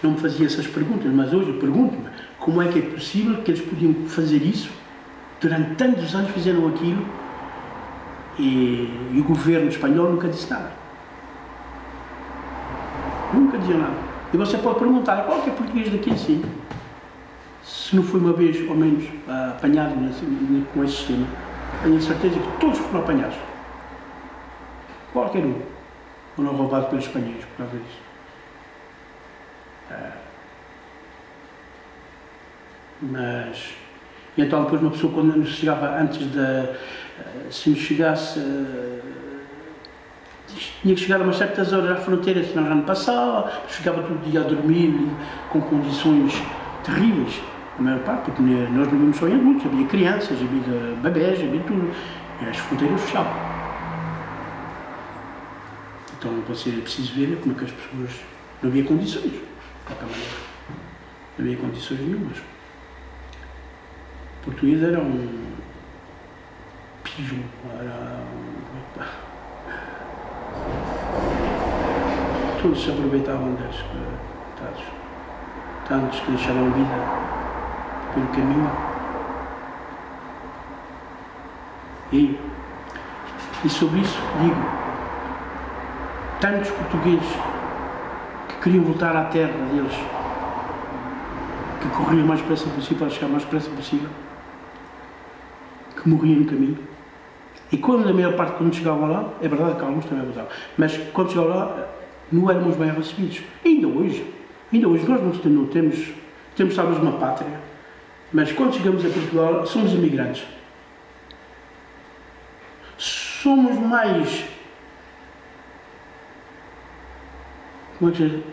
não me fazia essas perguntas, mas hoje eu pergunto-me como é que é possível que eles podiam fazer isso, durante tantos anos fizeram aquilo, e o governo espanhol nunca disse nada. Nunca dizia nada. E você pode perguntar, qualquer português daqui assim, se não foi uma vez, ao menos, apanhado com esse sistema, tenho a certeza que todos foram apanhados. Qualquer um. Foram roubados pelos espanhóis por causa disso. Mas, e então depois uma pessoa, quando nos chegava antes se nos chegasse, tinha que chegar a umas certas horas à fronteira, senão já não passava, ficava todo dia a dormir com condições terríveis, a maior parte, porque nós não víamos só em adultos, havia crianças, havia bebés, havia tudo, e as fronteiras fechavam. Então você é preciso ver como é que as pessoas, não havia condições, de qualquer maneira, não havia condições nenhumas. O português era um pijo, todos se aproveitavam deles, coitados. Tantos que deixaram a vida pelo caminho. E sobre isso digo, tantos portugueses que queriam voltar à terra deles, que corriam o mais depressa possível para chegar o mais depressa possível, que morriam no caminho. E quando a maior parte, quando chegavam lá, é verdade que alguns também voltavam, mas quando chegavam lá, não éramos bem recebidos. Ainda hoje nós não temos talvez uma pátria, mas quando chegamos a Portugal, somos imigrantes. Somos mais, como é que se diz?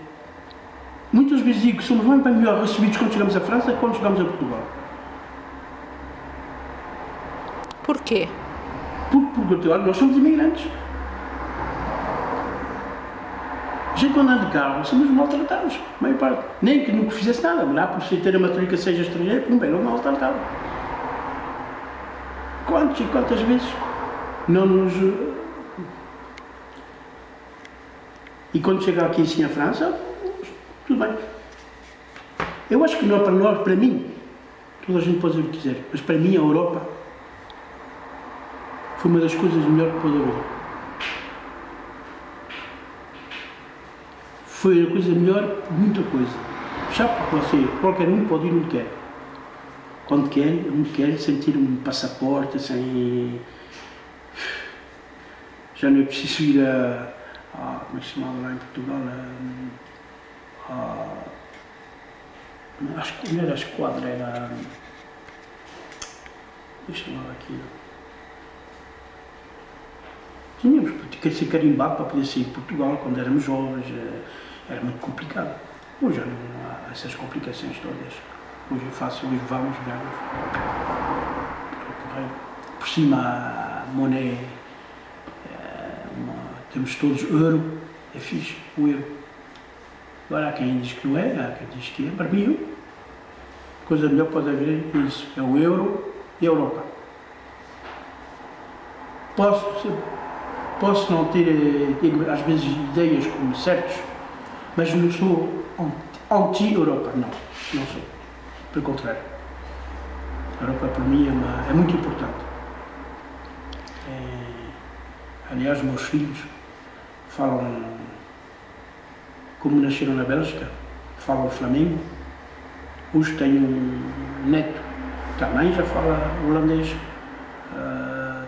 Muitas vezes digo que somos muito bem melhor recebidos quando chegamos à França que quando chegamos a Portugal. Porquê? Porque Portugal, nós somos imigrantes. A gente quando anda de carro, somos maltratados, a maior parte. Nem que nunca fizesse nada, mas lá por você ter a matrícula seja estrangeiro, por um bem, não maltratado. Quantas e quantas vezes não nos... E quando chega aqui assim à França, tudo bem. Eu acho que não para nós, para mim, toda a gente pode dizer o que quiser, mas para mim a Europa foi uma das coisas melhores que pôde haver. Foi a coisa melhor por muita coisa. sabe, você, qualquer um pode ir onde quer. Quando quer, onde quer, sem ter um passaporte, sem... Já não é preciso ir como é que se chamava lá em Portugal? Acho que não era a esquadra, era... Como é que se chamava aquilo? Tínhamos que ser carimbado para poder sair de Portugal quando éramos jovens, era muito complicado. Hoje já não há essas complicações todas. Hoje é fácil, hoje vamos. Por cima a Monet, temos todos euro, é fixe, o euro. Agora há quem diz que não é, há quem diz que é. Para mim, a coisa melhor que pode haver é isso, é o euro e a Europa. Posso não ter, às vezes, ideias como certos, mas não sou anti-Europa, não sou. Pelo contrário. A Europa, para mim, é muito importante. Aliás, meus filhos falam, como nasceram na Bélgica, falam Flamengo. Hoje tenho um neto, também já fala holandês.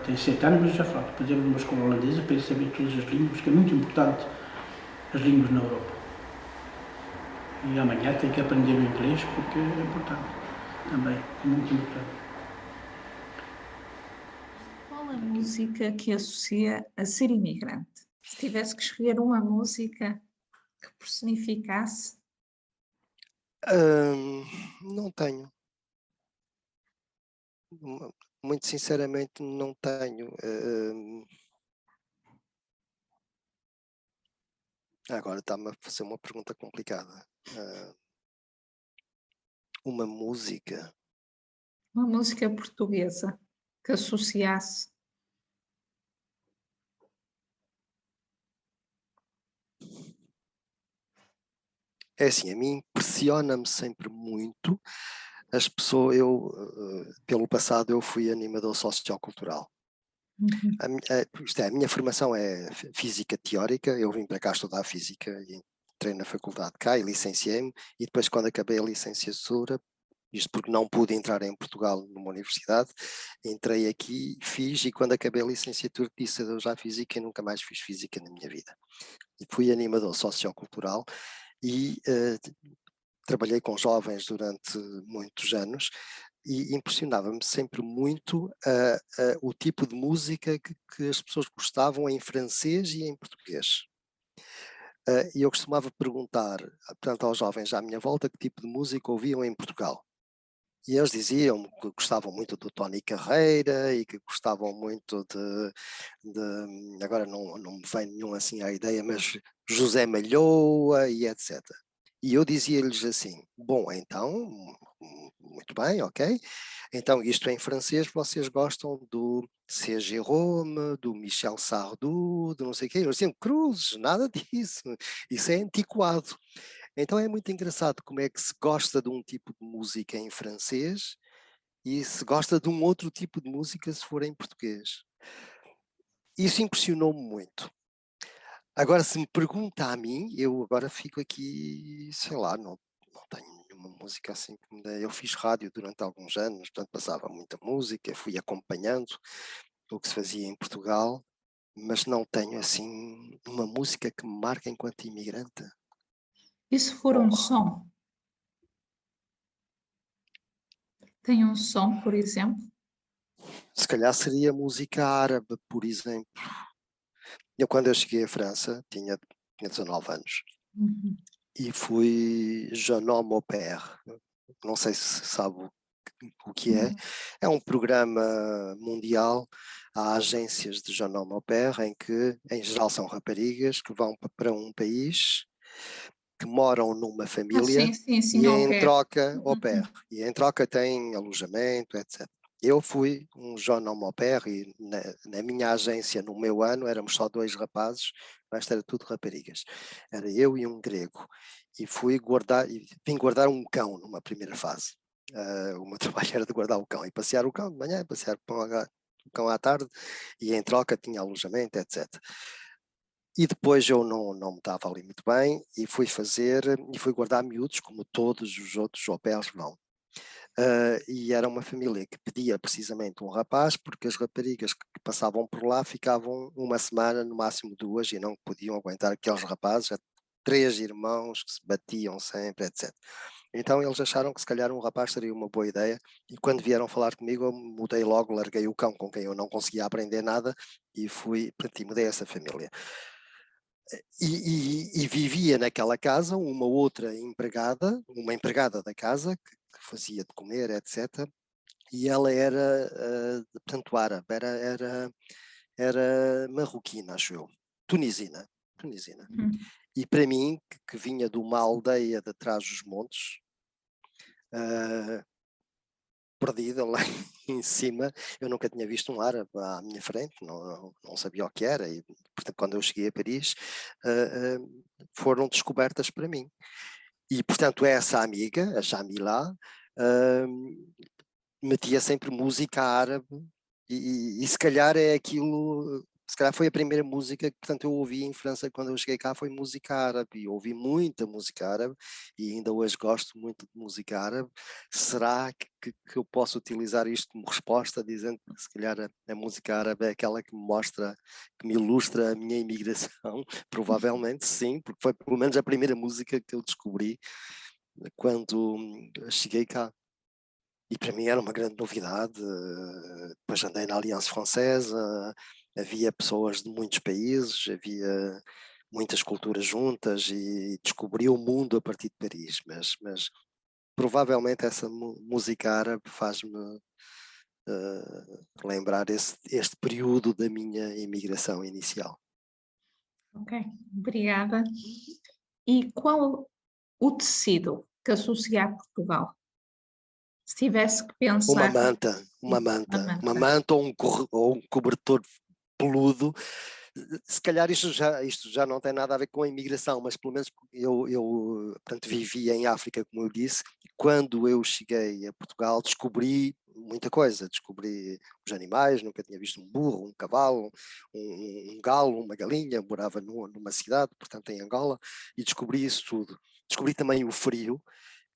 Tem 7 anos, mas já fala. Por exemplo, numa escola holandesa, para ele saber todas as línguas, que é muito importante as línguas na Europa. E amanhã tem que aprender o inglês, porque é importante também, é muito importante. Qual a música que associa a ser imigrante? Se tivesse que escolher uma música que personificasse, Não tenho. Muito sinceramente, não tenho. Agora está-me a fazer uma pergunta complicada. Uma música. uma música portuguesa que associasse. É assim, a mim impressiona-me sempre muito as pessoas. Pelo passado, eu fui animador sociocultural. A minha formação é física teórica. Eu vim para cá estudar física e entrei na faculdade cá e licenciei-me. E depois, quando acabei a licenciatura, isto porque não pude entrar em Portugal numa universidade, entrei aqui, fiz, e quando acabei a licenciatura disse adeus à física e nunca mais fiz física na minha vida. E fui animador sociocultural e trabalhei com jovens durante muitos anos e impressionava-me sempre muito o tipo de música que as pessoas gostavam em francês e em português. E eu costumava perguntar, portanto, aos jovens à minha volta que tipo de música ouviam em Portugal. E eles diziam que gostavam muito do Tony Carreira e que gostavam muito agora não me vem nenhum assim à ideia, mas José Malhoa e etc. E eu dizia-lhes assim, bom, então, muito bem, ok. Então isto em francês vocês gostam do C. Jérôme, do Michel Sardou, do não sei o quê. Eles diziam, cruzes, nada disso, isso é antiquado. Então é muito engraçado como é que se gosta de um tipo de música em francês e se gosta de um outro tipo de música se for em português. Isso impressionou-me muito. Agora, se me pergunta a mim, eu agora fico aqui, sei lá, não tenho nenhuma música assim que me dê. Eu fiz rádio durante alguns anos, portanto passava muita música, fui acompanhando o que se fazia em Portugal, mas não tenho assim uma música que me marque enquanto imigrante. E se for um som? Tem um som, por exemplo? Se calhar seria música árabe, por exemplo. Quando eu cheguei à França, tinha 19 anos, e fui Jeune Homme au Pair. Não sei se sabe o que é. É um programa mundial. Há agências de Jeune Homme au Pair em que, em geral, são raparigas que vão para um país, que moram numa família Sim, e au em pair. troca au pair. E em troca têm alojamento, etc. Eu fui um Jeune Homme au Pair e na minha agência, no meu ano, éramos só 2 rapazes, o resto era tudo raparigas. Era eu e um grego. E vim guardar um cão numa primeira fase. O meu trabalho era de guardar o cão e passear o cão de manhã, passear o cão à tarde, e em troca tinha alojamento, etc. E depois eu não me dava ali muito bem e fui guardar miúdos, como todos os outros au pairs vão. E era uma família que pedia precisamente um rapaz, porque as raparigas que passavam por lá ficavam uma semana, no máximo 2, e não podiam aguentar aqueles rapazes, 3 irmãos que se batiam sempre, etc. Então eles acharam que se calhar um rapaz seria uma boa ideia, e quando vieram falar comigo eu mudei logo, larguei o cão com quem eu não conseguia aprender nada e mudei essa família. E vivia naquela casa uma outra empregada, uma empregada da casa, que fazia de comer, etc. E ela era, portanto, árabe, era marroquina, acho eu, tunisina. E para mim, que vinha de uma aldeia de trás dos montes, perdida lá em cima, eu nunca tinha visto um árabe à minha frente, não sabia o que era, e portanto quando eu cheguei a Paris foram descobertas para mim. E portanto essa amiga, a Jamila, metia sempre música árabe, e se calhar é aquilo, se calhar foi a primeira música que portanto eu ouvi em França quando eu cheguei cá, foi música árabe, e ouvi muita música árabe, e ainda hoje gosto muito de música árabe. Será que eu posso utilizar isto como resposta, dizendo que se calhar a música árabe é aquela que me mostra, que me ilustra a minha imigração? Provavelmente sim, porque foi pelo menos a primeira música que eu descobri quando cheguei cá. E para mim era uma grande novidade. Depois andei na Aliança Francesa, havia pessoas de muitos países, havia muitas culturas juntas, e descobri o mundo a partir de Paris. Mas provavelmente essa música árabe faz-me lembrar este período da minha imigração inicial. Ok, obrigada. E qual o tecido que associa a Portugal? Se tivesse que pensar... Uma manta ou um cobertor peludo. Se calhar isto já não tem nada a ver com a imigração, mas pelo menos eu portanto, vivia em África, como eu disse. Quando eu cheguei a Portugal descobri muita coisa, descobri os animais, nunca tinha visto um burro, um cavalo, um galo, uma galinha. Morava numa cidade, portanto em Angola, e descobri isso tudo. Descobri também o frio,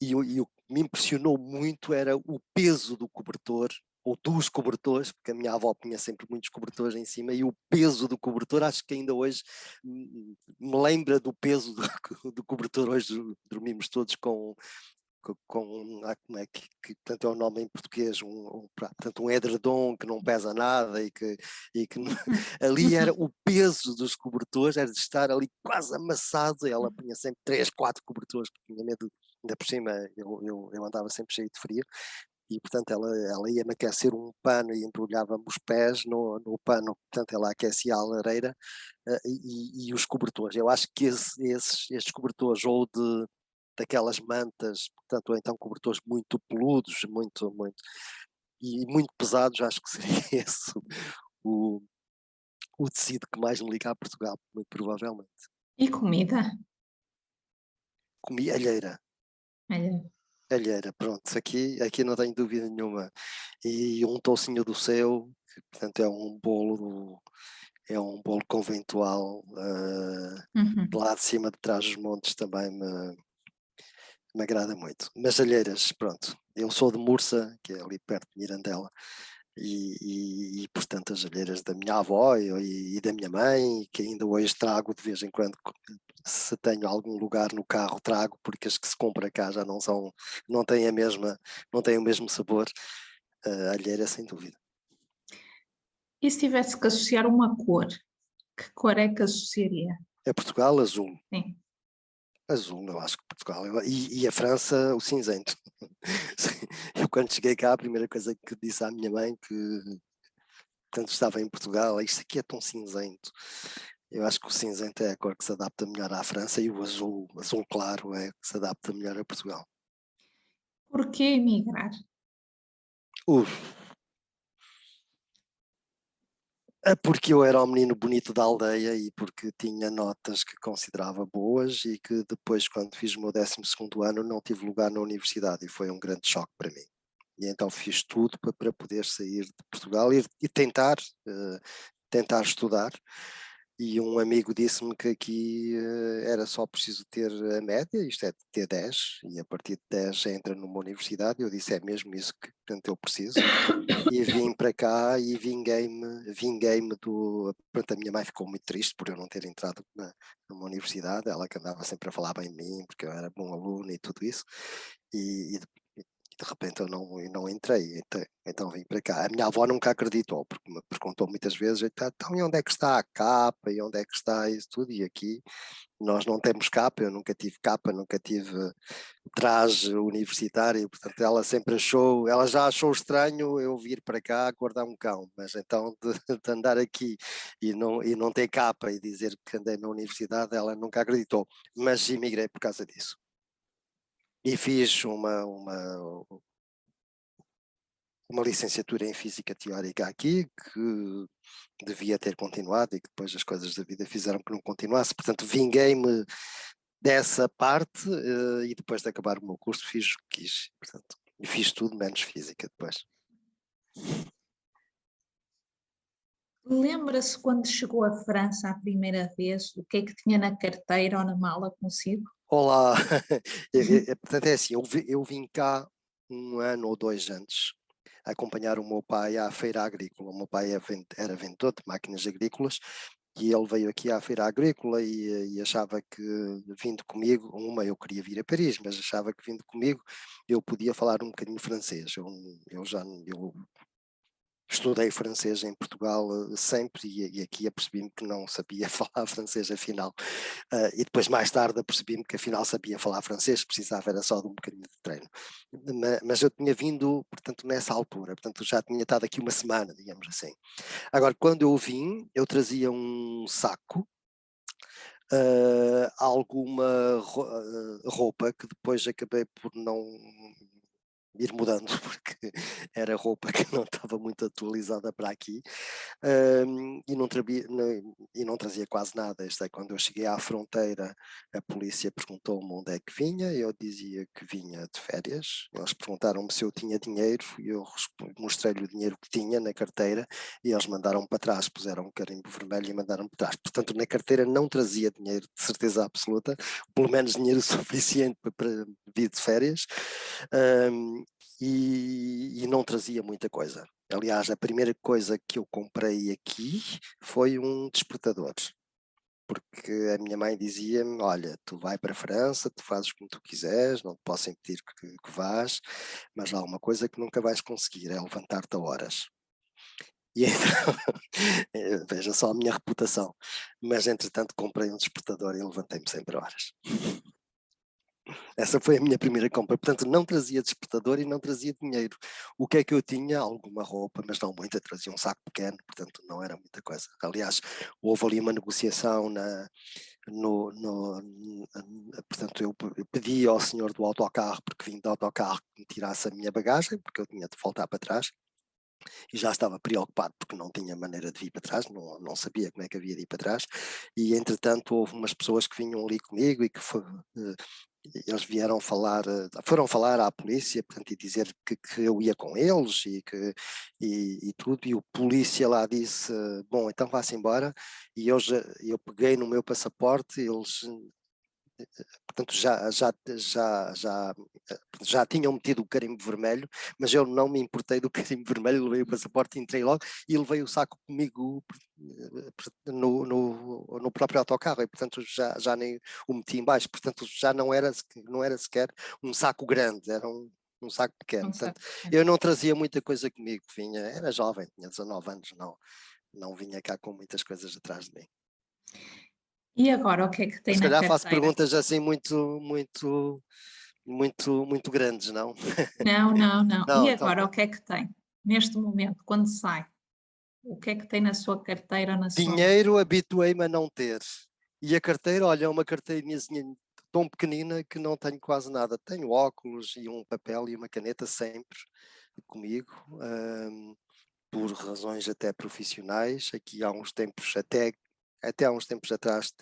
e o que me impressionou muito era o peso do cobertor, ou dos cobertores, porque a minha avó punha sempre muitos cobertores em cima, e o peso do cobertor, acho que ainda hoje me lembra do peso do cobertor. Hoje dormimos todos com como é que portanto, é o nome em português, portanto, um edredom que não pesa nada, e que ali era o peso dos cobertores, era de estar ali quase amassado. Ela punha sempre 3, 4 cobertores, porque tinha medo, ainda por cima eu andava sempre cheio de frio, e portanto ela ia-me aquecer um pano e embrulhava-me os pés no pano, portanto ela aquecia a lareira, e os cobertores. Eu acho que estes cobertores, ou daquelas mantas, portanto, ou então cobertores muito peludos, muito pesados, acho que seria esse o tecido que mais me liga a Portugal, muito provavelmente. E comida? Comi alheira. Alheira, pronto, aqui não tenho dúvida nenhuma. E um toucinho do céu, que, portanto é um bolo conventual, de lá de cima, de trás dos montes, também me agrada muito. Mas alheiras, pronto, eu sou de Mursa, que é ali perto de Mirandela, e portanto as alheiras da minha avó e da minha mãe, que ainda hoje trago de vez em quando, se tenho algum lugar no carro trago, porque as que se compra cá já não têm o mesmo sabor. A alheira, sem dúvida. E se tivesse que associar uma cor, que cor é que associaria? É Portugal, azul. Sim. Azul, eu acho que Portugal. E a França, o cinzento. Eu, quando cheguei cá, a primeira coisa que disse à minha mãe, que portanto estava em Portugal, isto aqui é tão cinzento. Eu acho que o cinzento é a cor que se adapta melhor à França, e o azul claro, é que se adapta melhor a Portugal. Porquê emigrar? Porque eu era o menino bonito da aldeia, e porque tinha notas que considerava boas, e que depois, quando fiz o meu 12º ano, não tive lugar na universidade, e foi um grande choque para mim. E então fiz tudo para poder sair de Portugal e tentar estudar. E um amigo disse-me que aqui era só preciso ter a média, isto é, ter 10, e a partir de 10 entra numa universidade. Eu disse, é mesmo isso que portanto, eu preciso. E vim para cá e vinguei-me do... Pronto, a minha mãe ficou muito triste por eu não ter entrado numa universidade, ela que andava sempre a falar bem de mim, porque eu era bom aluno e tudo isso. E de repente eu não entrei, então vim para cá. A minha avó nunca acreditou, porque me perguntou muitas vezes, então e onde é que está a capa, e onde é que está isso tudo, e aqui nós não temos capa, eu nunca tive capa, nunca tive traje universitário, portanto ela já achou estranho eu vir para cá guardar um cão, mas então de andar aqui e não ter capa e dizer que andei na universidade, ela nunca acreditou, mas emigrei por causa disso. E fiz uma licenciatura em Física Teórica aqui, que devia ter continuado e que depois as coisas da vida fizeram que não continuasse. Portanto, vinguei-me dessa parte e depois de acabar o meu curso fiz o que quis. Portanto, e fiz tudo menos Física depois. Lembra-se quando chegou à França a primeira vez, o que é que tinha na carteira ou na mala consigo? Olá, portanto é assim, eu vim cá 1 ano ou 2 antes, acompanhar o meu pai à feira agrícola. O meu pai era vendedor de máquinas agrícolas e ele veio aqui à feira agrícola e achava que vindo comigo, eu queria vir a Paris, mas achava que vindo comigo eu podia falar um bocadinho francês. Eu estudei francês em Portugal sempre e aqui apercebi-me que não sabia falar francês afinal. E depois mais tarde apercebi-me que afinal sabia falar francês, precisava era só de um bocadinho de treino. Mas eu tinha vindo, portanto, nessa altura, portanto já tinha estado aqui 1 semana, digamos assim. Agora, quando eu vim, eu trazia um saco, alguma roupa que depois acabei por não ir mudando, porque era roupa que não estava muito atualizada para aqui, e não trazia quase nada. Isto é, quando eu cheguei à fronteira, a polícia perguntou-me onde é que vinha, eu dizia que vinha de férias. Eles perguntaram-me se eu tinha dinheiro, e eu mostrei-lhe o dinheiro que tinha na carteira, e eles mandaram-me para trás, puseram um carimbo vermelho e mandaram-me para trás. Portanto, na carteira não trazia dinheiro, de certeza absoluta, pelo menos dinheiro suficiente para vir de férias. E não trazia muita coisa. Aliás, a primeira coisa que eu comprei aqui foi um despertador, porque a minha mãe dizia-me, olha, tu vai para a França, tu fazes como tu quiseres, não te posso impedir que vás, mas há uma coisa que nunca vais conseguir, é levantar-te a horas. E então, veja só a minha reputação, mas entretanto comprei um despertador e levantei-me sempre a horas. Essa foi a minha primeira compra, portanto não trazia despertador e não trazia dinheiro. O que é que eu tinha? Alguma roupa, mas não muita, trazia um saco pequeno, portanto não era muita coisa. Aliás, houve ali uma negociação portanto eu pedi ao senhor do autocarro, porque vim do autocarro, que me tirasse a minha bagagem, porque eu tinha de voltar para trás. E já estava preocupado porque não tinha maneira de vir para trás, não sabia como é que havia de ir para trás, e entretanto houve umas pessoas que vinham ali comigo e que eles foram falar à polícia, portanto, e dizer que eu ia com eles e tudo, e o polícia lá disse, bom, então vá-se embora, e eu peguei no meu passaporte, eles... Portanto, já tinham metido o carimbo vermelho, mas eu não me importei do carimbo vermelho, levei o passaporte, entrei logo e levei o saco comigo no próprio autocarro, e portanto já nem o meti em baixo, portanto já não era sequer um saco grande, era um saco pequeno. Portanto, eu não trazia muita coisa comigo, era jovem, tinha 19 anos, não vinha cá com muitas coisas atrás de mim. E agora o que é que tem Se na calhar carteira? faço perguntas assim muito grandes, não? Não. Não, E então, agora o que é que tem? Neste momento, quando sai, o que é que tem na sua carteira ou na sua mão? dinheiro habituei-me a não ter. E a carteira, olha, é uma carteirinha tão pequenina que não tenho quase nada. Tenho óculos e um papel e uma caneta sempre comigo, por razões até profissionais. Aqui há uns tempos, até há uns tempos atrás,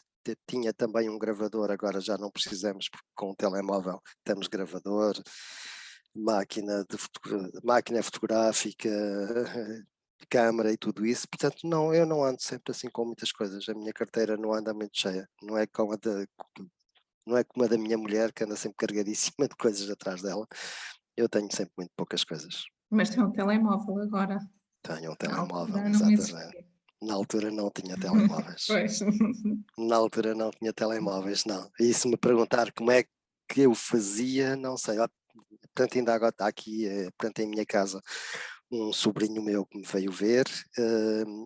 tinha também um gravador, agora já não precisamos, porque com o telemóvel temos gravador, máquina fotográfica, câmara e tudo isso, portanto não, eu não ando sempre assim com muitas coisas, a minha carteira não anda muito cheia, não é como a da minha mulher que anda sempre carregadíssima de coisas atrás dela, eu tenho sempre muito poucas coisas. Mas tem um telemóvel agora. Tenho um Na telemóvel, altura não exatamente. existia. Na altura não tinha telemóveis. Pois. Na altura não tinha telemóveis, não. E se me perguntar como é que eu fazia, não sei. Portanto, ainda agora está aqui, portanto, em minha casa, um sobrinho meu que me veio ver.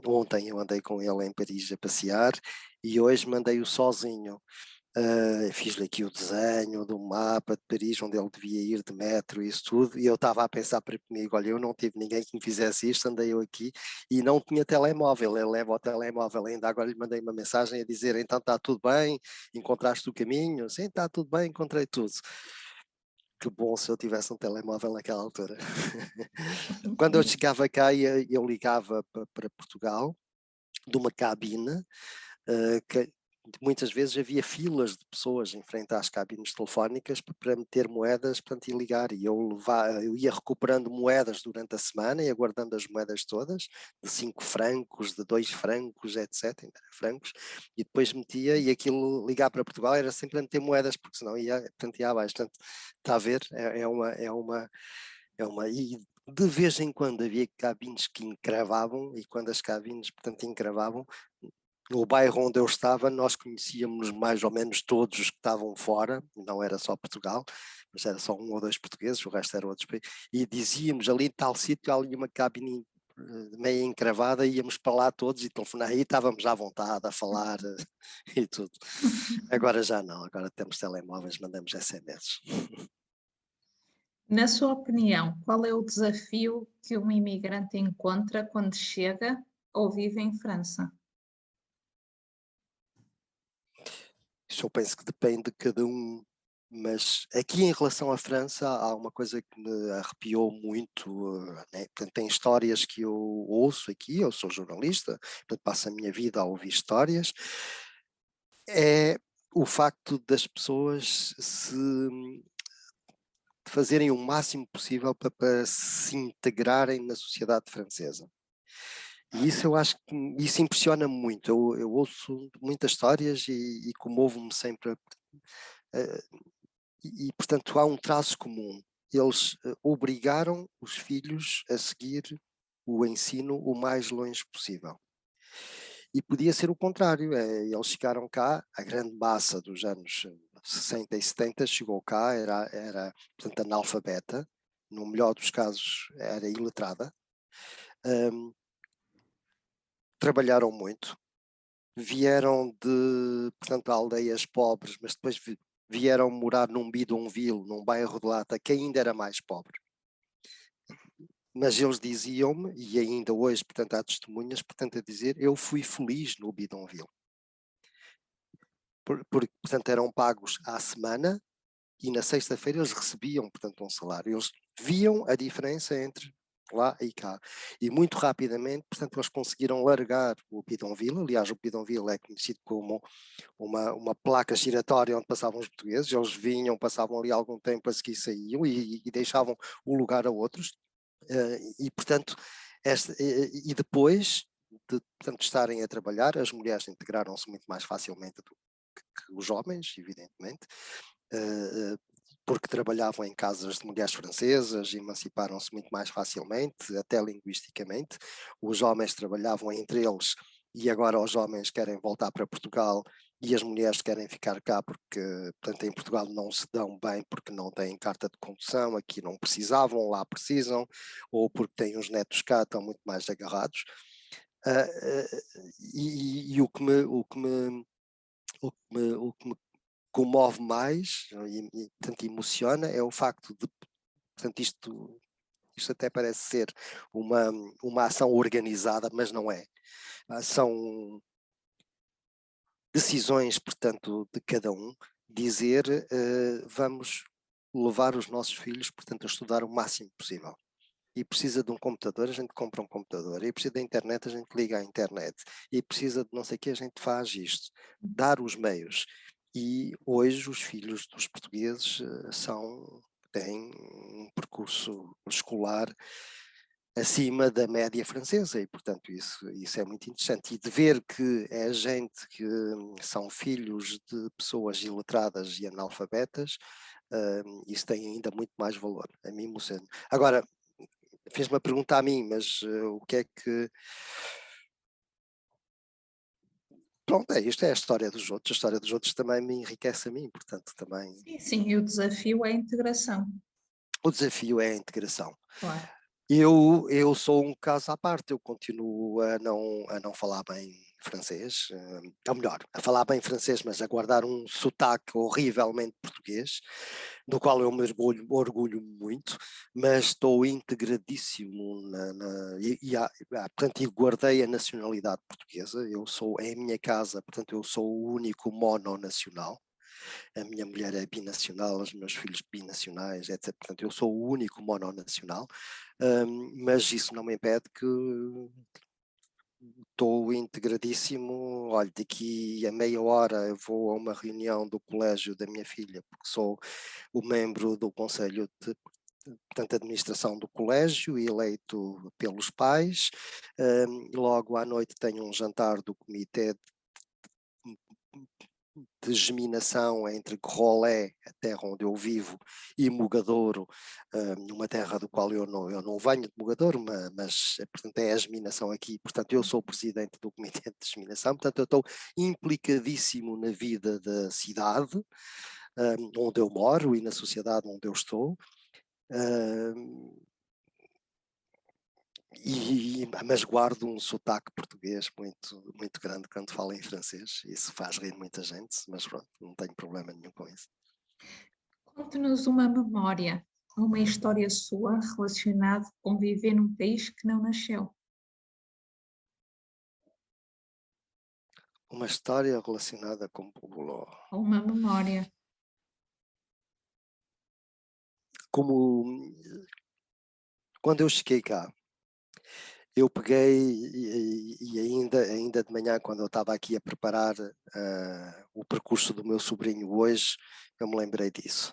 Ontem eu andei com ele em Paris a passear e hoje mandei-o sozinho. Fiz-lhe aqui o desenho do mapa de Paris, onde ele devia ir de metro e isso tudo, e eu estava a pensar para comigo, olha, eu não tive ninguém que me fizesse isto, andei eu aqui e não tinha telemóvel, ele leva o telemóvel, ainda agora lhe mandei uma mensagem a dizer, então está tudo bem, encontraste o caminho? Sim, está tudo bem, encontrei tudo. Que bom se eu tivesse um telemóvel naquela altura. Quando eu chegava cá, eu ligava para Portugal, de uma cabine, que muitas vezes havia filas de pessoas em frente às cabines telefónicas para meter moedas, portanto, e ligar. E eu ia recuperando moedas durante a semana e aguardando as moedas todas, de 5 francos, de 2 francos, etc. Francos, e depois metia, e aquilo ligar para Portugal era sempre a meter moedas, porque senão portanto, ia abaixo. Portanto, está a ver? E de vez em quando havia cabines que encravavam, e quando as cabines, portanto, encravavam, no bairro onde eu estava, nós conhecíamos mais ou menos todos os que estavam fora, não era só Portugal, mas era só 1 ou 2 portugueses, o resto era outros países, e dizíamos ali em tal sítio, há ali uma cabine meio encravada, íamos para lá todos e telefonar, e estávamos à vontade a falar e tudo. Agora já não, agora temos telemóveis, mandamos SMS. Na sua opinião, qual é o desafio que um imigrante encontra quando chega ou vive em França? Isso eu penso que depende de cada um, mas aqui em relação à França há uma coisa que me arrepiou muito, né? Portanto, tem histórias que eu ouço aqui, eu sou jornalista, portanto passo a minha vida a ouvir histórias, é o facto das pessoas fazerem o máximo possível para se integrarem na sociedade francesa. E isso eu acho que isso impressiona-me muito. Eu ouço muitas histórias e comovo-me sempre. Portanto, há um traço comum. Eles obrigaram os filhos a seguir o ensino o mais longe possível. E podia ser o contrário. Eles chegaram cá, a grande massa dos anos 60 e 70 chegou cá, era portanto, analfabeta, no melhor dos casos era iletrada. Trabalharam muito, vieram de, portanto, aldeias pobres, mas depois vieram morar num bidonville, num bairro de Lata, que ainda era mais pobre. Mas eles diziam-me, e ainda hoje, portanto, há testemunhas, portanto, a dizer, eu fui feliz no bidonville. Porque, portanto, eram pagos à semana e na sexta-feira eles recebiam, portanto, um salário. Eles viam a diferença entre lá e cá. E muito rapidamente, portanto, eles conseguiram largar o bidonville. Aliás, o bidonville é conhecido como uma placa giratória onde passavam os portugueses. Eles vinham, passavam ali algum tempo, a seguir saíam e deixavam o lugar a outros. E, portanto, e depois de portanto, estarem a trabalhar, as mulheres integraram-se muito mais facilmente do que os homens, evidentemente, porque trabalhavam em casas de mulheres francesas, emanciparam-se muito mais facilmente, até linguisticamente. Os homens trabalhavam entre eles e agora os homens querem voltar para Portugal e as mulheres querem ficar cá porque, portanto, em Portugal não se dão bem porque não têm carta de condução, aqui não precisavam, lá precisam, ou porque têm os netos cá, estão muito mais agarrados. E o que me comove mais e portanto, emociona é o facto de, portanto, isto até parece ser uma ação organizada, mas não é. São decisões, portanto, de cada um, dizer vamos levar os nossos filhos, portanto, a estudar o máximo possível. E precisa de um computador, a gente compra um computador. E precisa da internet, a gente liga à internet. E precisa de não sei o que, a gente faz isto. Dar os meios. E hoje os filhos dos portugueses têm um percurso escolar acima da média francesa, e portanto isso é muito interessante, e de ver que é gente que são filhos de pessoas iletradas e analfabetas, isso tem ainda muito mais valor, a mim Moçano. Agora, fez-me a pergunta a mim, mas o que é que... Pronto, isto é a história dos outros também me enriquece a mim, portanto também... Sim, sim, e o desafio é a integração, O desafio é a integração. claro. Eu sou um caso à parte, eu continuo a não falar bem francês, ou melhor, a falar bem francês, mas a guardar um sotaque horrivelmente português, do qual eu me orgulho muito, mas estou integradíssimo portanto, eu guardei a nacionalidade portuguesa, é a minha casa, portanto eu sou o único mononacional. A minha mulher é binacional, os meus filhos binacionais, etc. Portanto, eu sou o único mononacional, mas isso não me impede que estou integradíssimo. Olha, daqui a meia hora eu vou a uma reunião do colégio da minha filha, porque sou o membro do conselho de portanto, administração do colégio, eleito pelos pais. Logo à noite tenho um jantar do comitê de geminação entre Grolé, a terra onde eu vivo, e Mogadouro, numa terra do qual eu não venho de Mogadouro, mas portanto é a geminação aqui, portanto eu sou o presidente do comitê de geminação, portanto eu estou implicadíssimo na vida da cidade onde eu moro e na sociedade onde eu estou. Mas guardo um sotaque português muito, muito grande quando falo em francês. Isso faz rir muita gente, mas pronto, não tenho problema nenhum com isso. Conte-nos uma memória, uma história sua relacionada com viver num país que não nasceu. Uma história relacionada com Bogoló. Ou uma memória. Como quando eu cheguei cá, eu peguei e ainda de manhã, quando eu estava aqui a preparar o percurso do meu sobrinho hoje, eu me lembrei disso.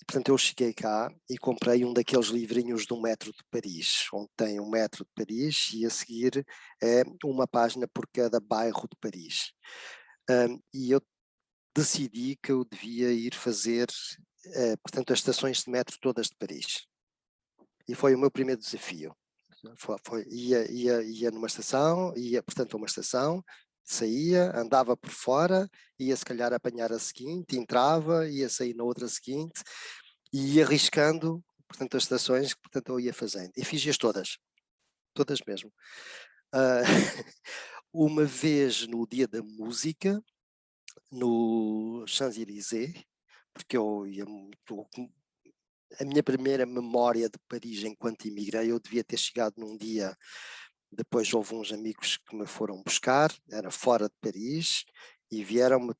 Portanto, eu cheguei cá e comprei um daqueles livrinhos do Metro de Paris, onde tem o Metro de Paris e a seguir é uma página por cada bairro de Paris. E eu decidi que eu devia ir fazer, portanto, as estações de metro todas de Paris. E foi o meu primeiro desafio. Ia numa estação, portanto, a uma estação, saía, andava por fora, ia se calhar apanhar a seguinte, entrava, ia sair na outra seguinte, e ia arriscando, portanto, as estações que, portanto, eu ia fazendo. E fiz-as todas mesmo. Uma vez no Dia da Música, no Champs-Élysées, porque a minha primeira memória de Paris enquanto imigrei, eu devia ter chegado num dia, depois houve uns amigos que me foram buscar, era fora de Paris, e vieram-me,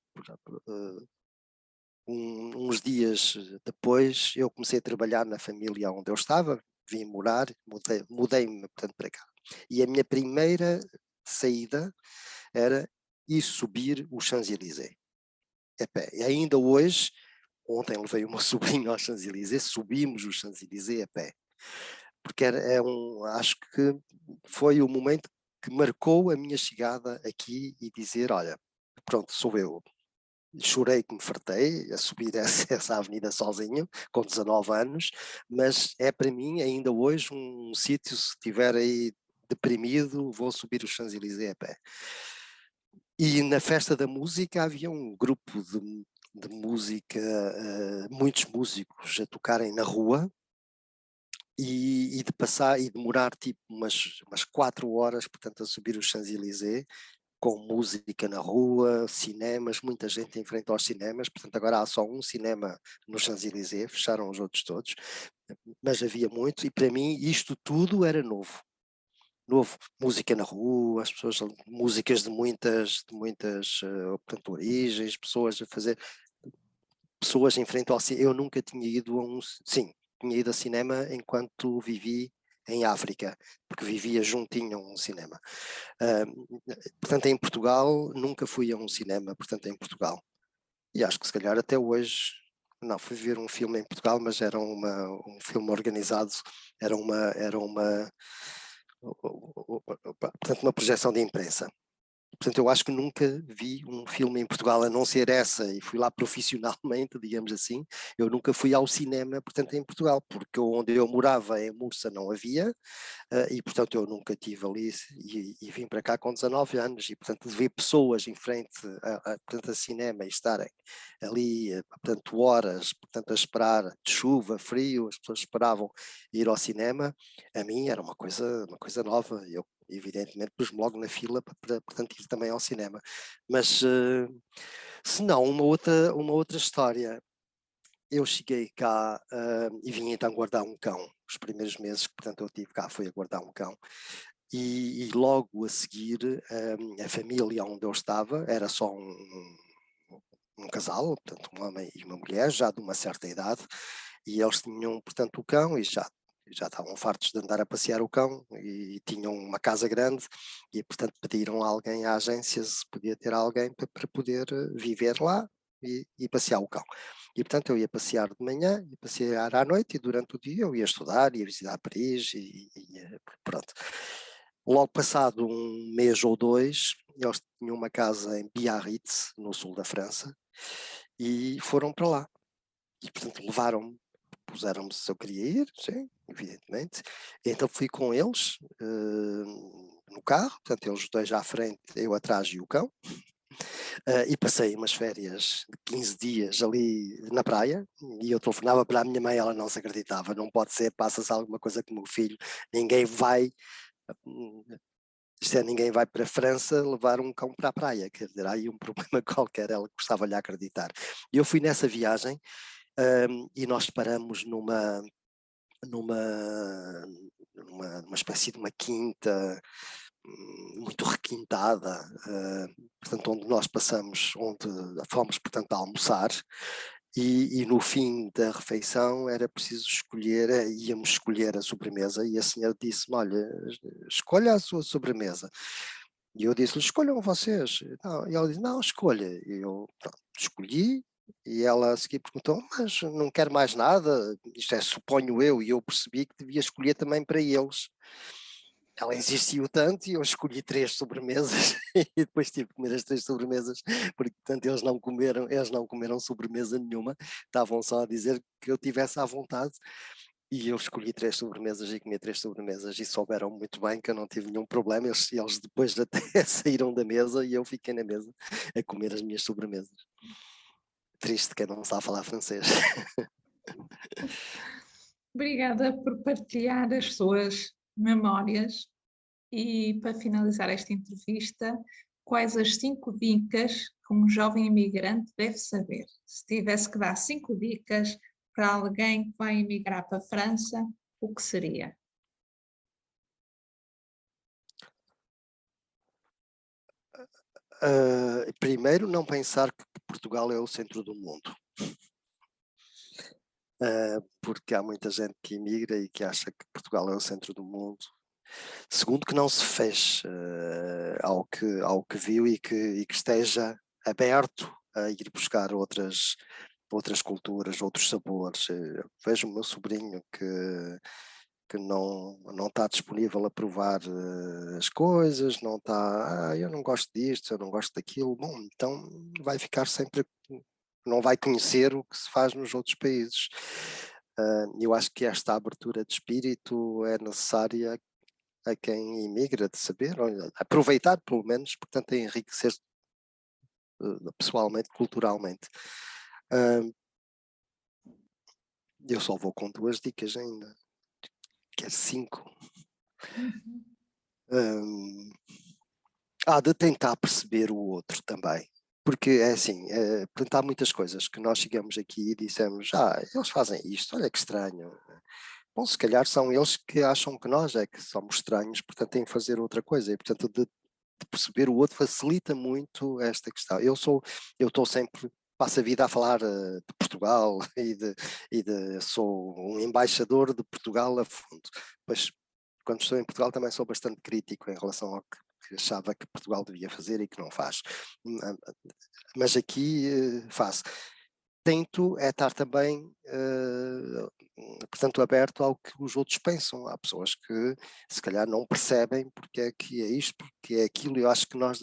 uns dias depois, eu comecei a trabalhar na família onde eu estava, vim morar, mudei-me, portanto, para cá. E a minha primeira saída era ir subir o Champs-Élysées, a pé. E ainda hoje, ontem levei o meu sobrinho aos Champs-Élysées, subimos os Champs-Élysées a pé. Porque acho que foi o momento que marcou a minha chegada aqui e dizer, olha, pronto, sou eu. Chorei que me fartei a subir essa avenida sozinho, com 19 anos, mas é para mim ainda hoje um sítio, se estiver aí deprimido, vou subir os Champs-Élysées a pé. E na festa da música havia um grupo de música, muitos músicos a tocarem na rua, e de demorar tipo umas 4 horas, portanto, a subir os Champs-Élysées, com música na rua, cinemas, muita gente em frente aos cinemas, portanto agora há só um cinema no Champs-Élysées, fecharam os outros todos, mas havia muito, e para mim isto tudo era novo, música na rua, as pessoas, músicas de muitas portanto, origens, pessoas a fazer, pessoas em frente ao cinema. Eu nunca tinha ido tinha ido a cinema enquanto vivi em África, porque vivia juntinho a um cinema. Portanto, em Portugal, nunca fui a um cinema, portanto, em Portugal. E acho que se calhar até hoje não, fui ver um filme em Portugal, mas era um filme organizado, portanto, uma projeção de imprensa. Portanto, eu acho que nunca vi um filme em Portugal, a não ser essa, e fui lá profissionalmente, digamos assim. Eu nunca fui ao cinema, portanto, em Portugal, porque onde eu morava, em Mursa, não havia, e, portanto, eu nunca estive ali e vim para cá com 19 anos, e, portanto, ver pessoas em frente portanto, a cinema e estarem ali, portanto, horas, portanto, a esperar, de chuva, frio, as pessoas esperavam ir ao cinema, a mim era uma coisa nova. Eu evidentemente pus-me logo na fila para portanto, ir também ao cinema. Mas, se não, uma outra história. Eu cheguei cá e vim então guardar um cão. Os primeiros meses que, portanto, eu tive cá foi a guardar um cão. E logo a seguir, a família onde eu estava era só um casal, portanto, um homem e uma mulher, já de uma certa idade, e eles tinham, portanto, o cão e já estavam fartos de andar a passear o cão e tinham uma casa grande e, portanto, pediram a alguém à agência se podia ter alguém para poder viver lá e passear o cão. E, portanto, eu ia passear de manhã, ia passear à noite e durante o dia eu ia estudar, ia visitar Paris e pronto. Logo passado um mês ou dois, eles tinham uma casa em Biarritz, no sul da França, e foram para lá. E, portanto, levaram-me, puseram-me se eu queria ir, sim, evidentemente. E então fui com eles no carro, portanto, eles dois à frente, eu atrás e o cão. E passei umas férias de 15 dias ali na praia, e eu telefonava para a minha mãe, ela não se acreditava, não pode ser, passa-se alguma coisa com o meu filho, ninguém vai, ninguém vai para a França levar um cão para a praia, quer dizer, há aí um problema qualquer, ela gostava-lhe acreditar. E eu fui nessa viagem, e nós paramos numa espécie de uma quinta muito requintada, portanto, onde nós onde fomos, portanto, a almoçar, e no fim da refeição era preciso escolher, íamos escolher a sobremesa, e a senhora disse-me, olha, escolha a sua sobremesa. E eu disse-lhe, escolham vocês. Não, e ela disse, não, escolha. E eu escolhi, e ela a seguir perguntou, mas não quero mais nada, isto é, suponho eu, e eu percebi que devia escolher também para eles. Ela insistiu tanto e eu escolhi 3 sobremesas e depois tive que comer as 3 sobremesas, porque portanto eles não comeram sobremesa nenhuma, estavam só a dizer que eu tivesse à vontade. E eu escolhi 3 sobremesas e comi 3 sobremesas e souberam muito bem que eu não tive nenhum problema. Eles depois até saíram da mesa e eu fiquei na mesa a comer as minhas sobremesas. Triste que eu não sabe falar francês. Obrigada por partilhar as suas memórias e para finalizar esta entrevista, quais as 5 dicas que um jovem imigrante deve saber? Se tivesse que dar 5 dicas para alguém que vai emigrar para a França, o que seria? Primeiro, não pensar que Portugal é o centro do mundo. Porque há muita gente que emigra e que acha que Portugal é o centro do mundo. Segundo, que não se feche ao que viu e que esteja aberto a ir buscar outras culturas, outros sabores. Vejo o meu sobrinho que não está disponível a provar as coisas, não está, eu não gosto disto, eu não gosto daquilo. Bom, então vai ficar sempre, não vai conhecer o que se faz nos outros países. Eu acho que esta abertura de espírito é necessária a quem imigra, de saber, aproveitar pelo menos, portanto, a enriquecer pessoalmente, culturalmente. Eu só vou com 2 dicas ainda, quer 5. Há de tentar perceber o outro também, porque é assim, portanto, há muitas coisas que nós chegamos aqui e dissemos, eles fazem isto, olha que estranho. Bom, se calhar são eles que acham que nós é que somos estranhos, portanto têm que fazer outra coisa, e portanto de perceber o outro facilita muito esta questão. Eu estou sempre, passo a vida a falar de Portugal sou um embaixador de Portugal a fundo. Pois, quando estou em Portugal também sou bastante crítico em relação ao que achava que Portugal devia fazer e que não faz. Mas aqui faço. tento é estar também, portanto, aberto ao que os outros pensam. Há pessoas que se calhar não percebem porque é que é isto, porque é aquilo. Eu acho que nós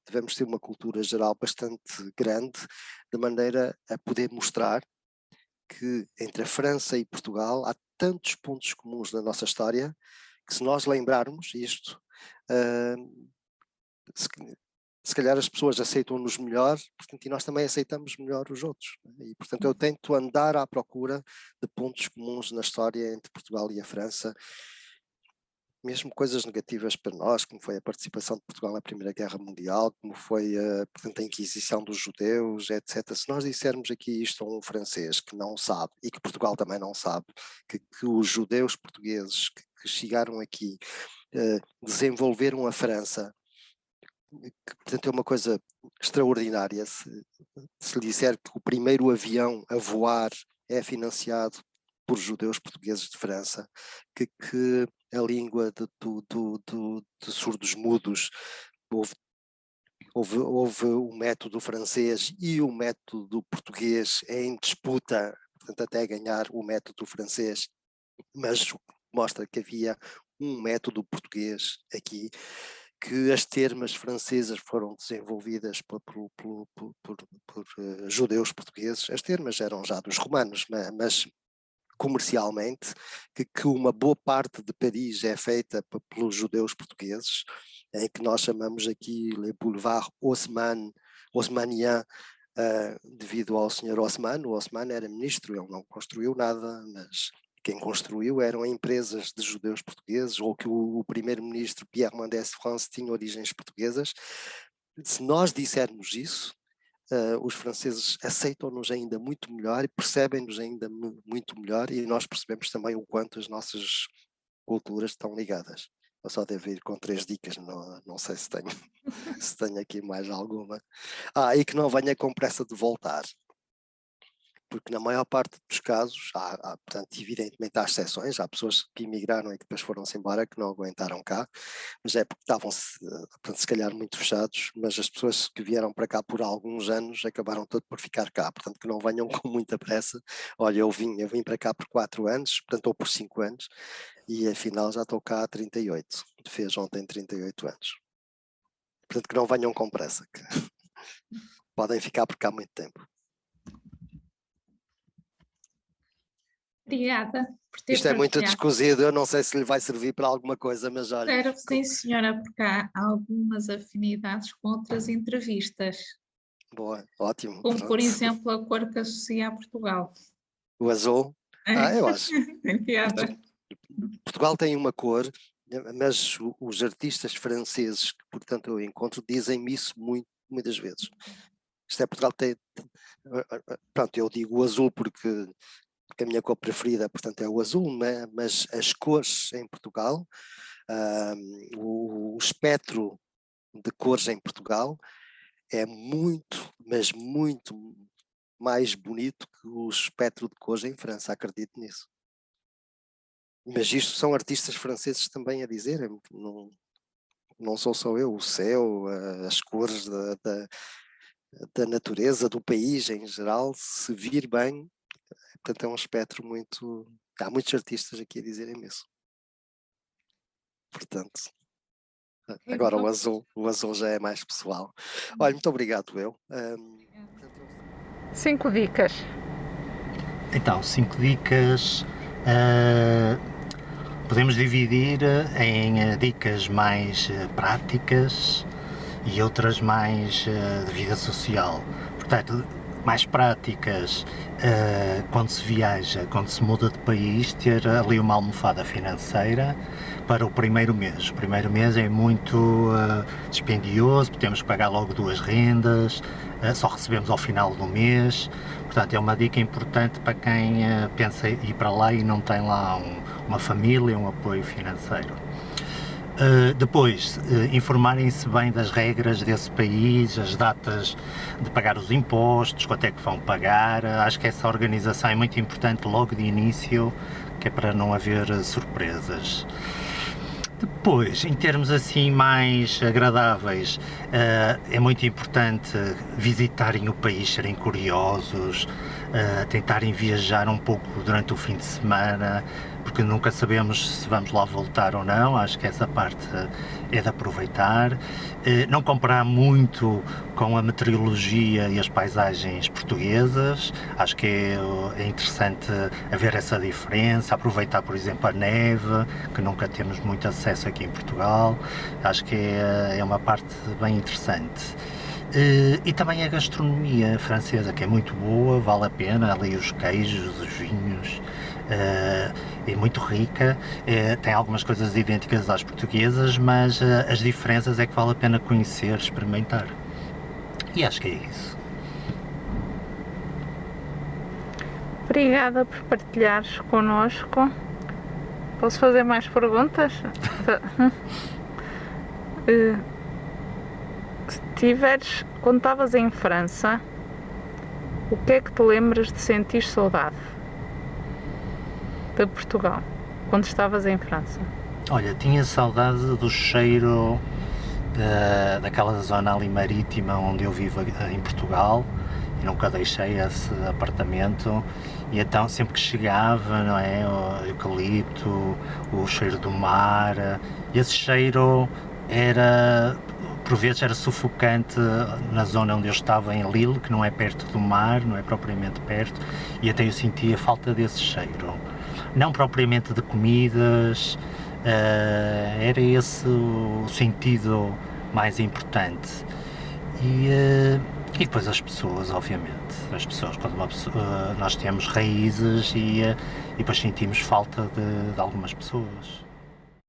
devemos ter uma cultura geral bastante grande, de maneira a poder mostrar que entre a França e Portugal há tantos pontos comuns na nossa história que, se nós lembrarmos isto, se calhar as pessoas aceitam-nos melhor, portanto, e nós também aceitamos melhor os outros. E, portanto, eu tento andar à procura de pontos comuns na história entre Portugal e a França, mesmo coisas negativas para nós, como foi a participação de Portugal na Primeira Guerra Mundial, como foi portanto, a Inquisição dos judeus, etc. Se nós dissermos aqui isto a um francês que não sabe, e que Portugal também não sabe, que os judeus portugueses que chegaram aqui desenvolveram a França, que, portanto, é uma coisa extraordinária. Se lhe disser que o primeiro avião a voar é financiado por judeus portugueses de França, que a língua de surdos mudos houve o método francês e o método português em disputa, portanto, até ganhar o método francês, mas mostra que havia um método português aqui, que as termas francesas foram desenvolvidas por judeus portugueses. As termas eram já dos romanos, mas comercialmente, que uma boa parte de Paris é feita pelos judeus portugueses, em que nós chamamos aqui Le Boulevard Haussmannien, devido ao Sr. Haussmann. O Haussmann era ministro, ele não construiu nada, mas quem construiu eram empresas de judeus portugueses, ou que o primeiro-ministro Pierre Mendès France tinha origens portuguesas. Se nós dissermos isso, os franceses aceitam-nos ainda muito melhor e percebem-nos ainda muito melhor, e nós percebemos também o quanto as nossas culturas estão ligadas. Eu só devo ir com 3 dicas, não sei se tenho, se tenho aqui mais alguma. E que não venha com pressa de voltar, porque na maior parte dos casos, portanto, evidentemente há exceções, há pessoas que emigraram e que depois foram-se embora, que não aguentaram cá, mas é porque estavam, portanto, se calhar muito fechados, mas as pessoas que vieram para cá por alguns anos acabaram todo por ficar cá, portanto, que não venham com muita pressa. Olha, eu vim para cá por 4 anos, portanto, ou por 5 anos, e afinal já estou cá há 38, fez ontem 38 anos. Portanto, que não venham com pressa, que podem ficar por cá muito tempo. Obrigada por ter Isto é muito partilhado. descozido, eu não sei se lhe vai servir para alguma coisa, mas olha... Espero que sim, senhora, porque há algumas afinidades com outras entrevistas. Boa, ótimo. Como, pronto. por exemplo, a cor que associa a Portugal. O azul? Eu acho. Tem piada. Portugal tem uma cor, mas os artistas franceses que, portanto, eu encontro, dizem-me isso muitas vezes. Isto é, Portugal tem... Pronto, eu digo o azul porque a minha cor preferida, portanto, é o azul, mas as cores em Portugal, o espectro de cores em Portugal é muito, mas muito mais bonito que o espectro de cores em França, acredito nisso. Mas isto são artistas franceses também a dizerem, não sou só eu, o céu, as cores da natureza, do país em geral, se vir bem. Portanto, é um espectro muito... Há muitos artistas aqui a dizerem isso. Portanto, agora o azul já é mais pessoal. Olha, muito obrigado, eu. 5 dicas. Então, 5 dicas... podemos dividir em dicas mais práticas e outras mais de vida social. Portanto, mais práticas, quando se viaja, quando se muda de país, ter ali uma almofada financeira para o primeiro mês. O primeiro mês é muito dispendioso, temos que pagar logo 2 rendas, só recebemos ao final do mês. Portanto, é uma dica importante para quem pensa em ir para lá e não tem lá uma família, um apoio financeiro. Depois, informarem-se bem das regras desse país, as datas de pagar os impostos, quanto é que vão pagar. Acho que essa organização é muito importante logo de início, que é para não haver surpresas. Depois, em termos assim mais agradáveis, é muito importante visitarem o país, serem curiosos, tentarem viajar um pouco durante o fim de semana, porque nunca sabemos se vamos lá voltar ou não. Acho que essa parte é de aproveitar. Não comparar muito com a meteorologia e as paisagens portuguesas. Acho que é interessante haver essa diferença, aproveitar, por exemplo, a neve, que nunca temos muito acesso aqui em Portugal. Acho que é uma parte bem interessante. E também a gastronomia francesa, que é muito boa, vale a pena, ali os queijos, os vinhos, é muito rica, tem algumas coisas idênticas às portuguesas, mas as diferenças é que vale a pena conhecer, experimentar. E acho que é isso. Obrigada por partilhares connosco. Posso fazer mais perguntas? Quando estavas em França, o que é que te lembras de sentir saudade de Portugal, quando estavas em França? Olha, tinha saudade do cheiro daquela zona ali marítima onde eu vivo em Portugal, e nunca deixei esse apartamento, e então sempre que chegava, não é, o eucalipto, o cheiro do mar, esse cheiro era... Por vezes era sufocante na zona onde eu estava, em Lille, que não é perto do mar, não é propriamente perto, e até eu sentia falta desse cheiro. Não propriamente de comidas, era esse o sentido mais importante. E depois as pessoas, obviamente. As pessoas, quando nós temos raízes e depois sentimos falta de algumas pessoas.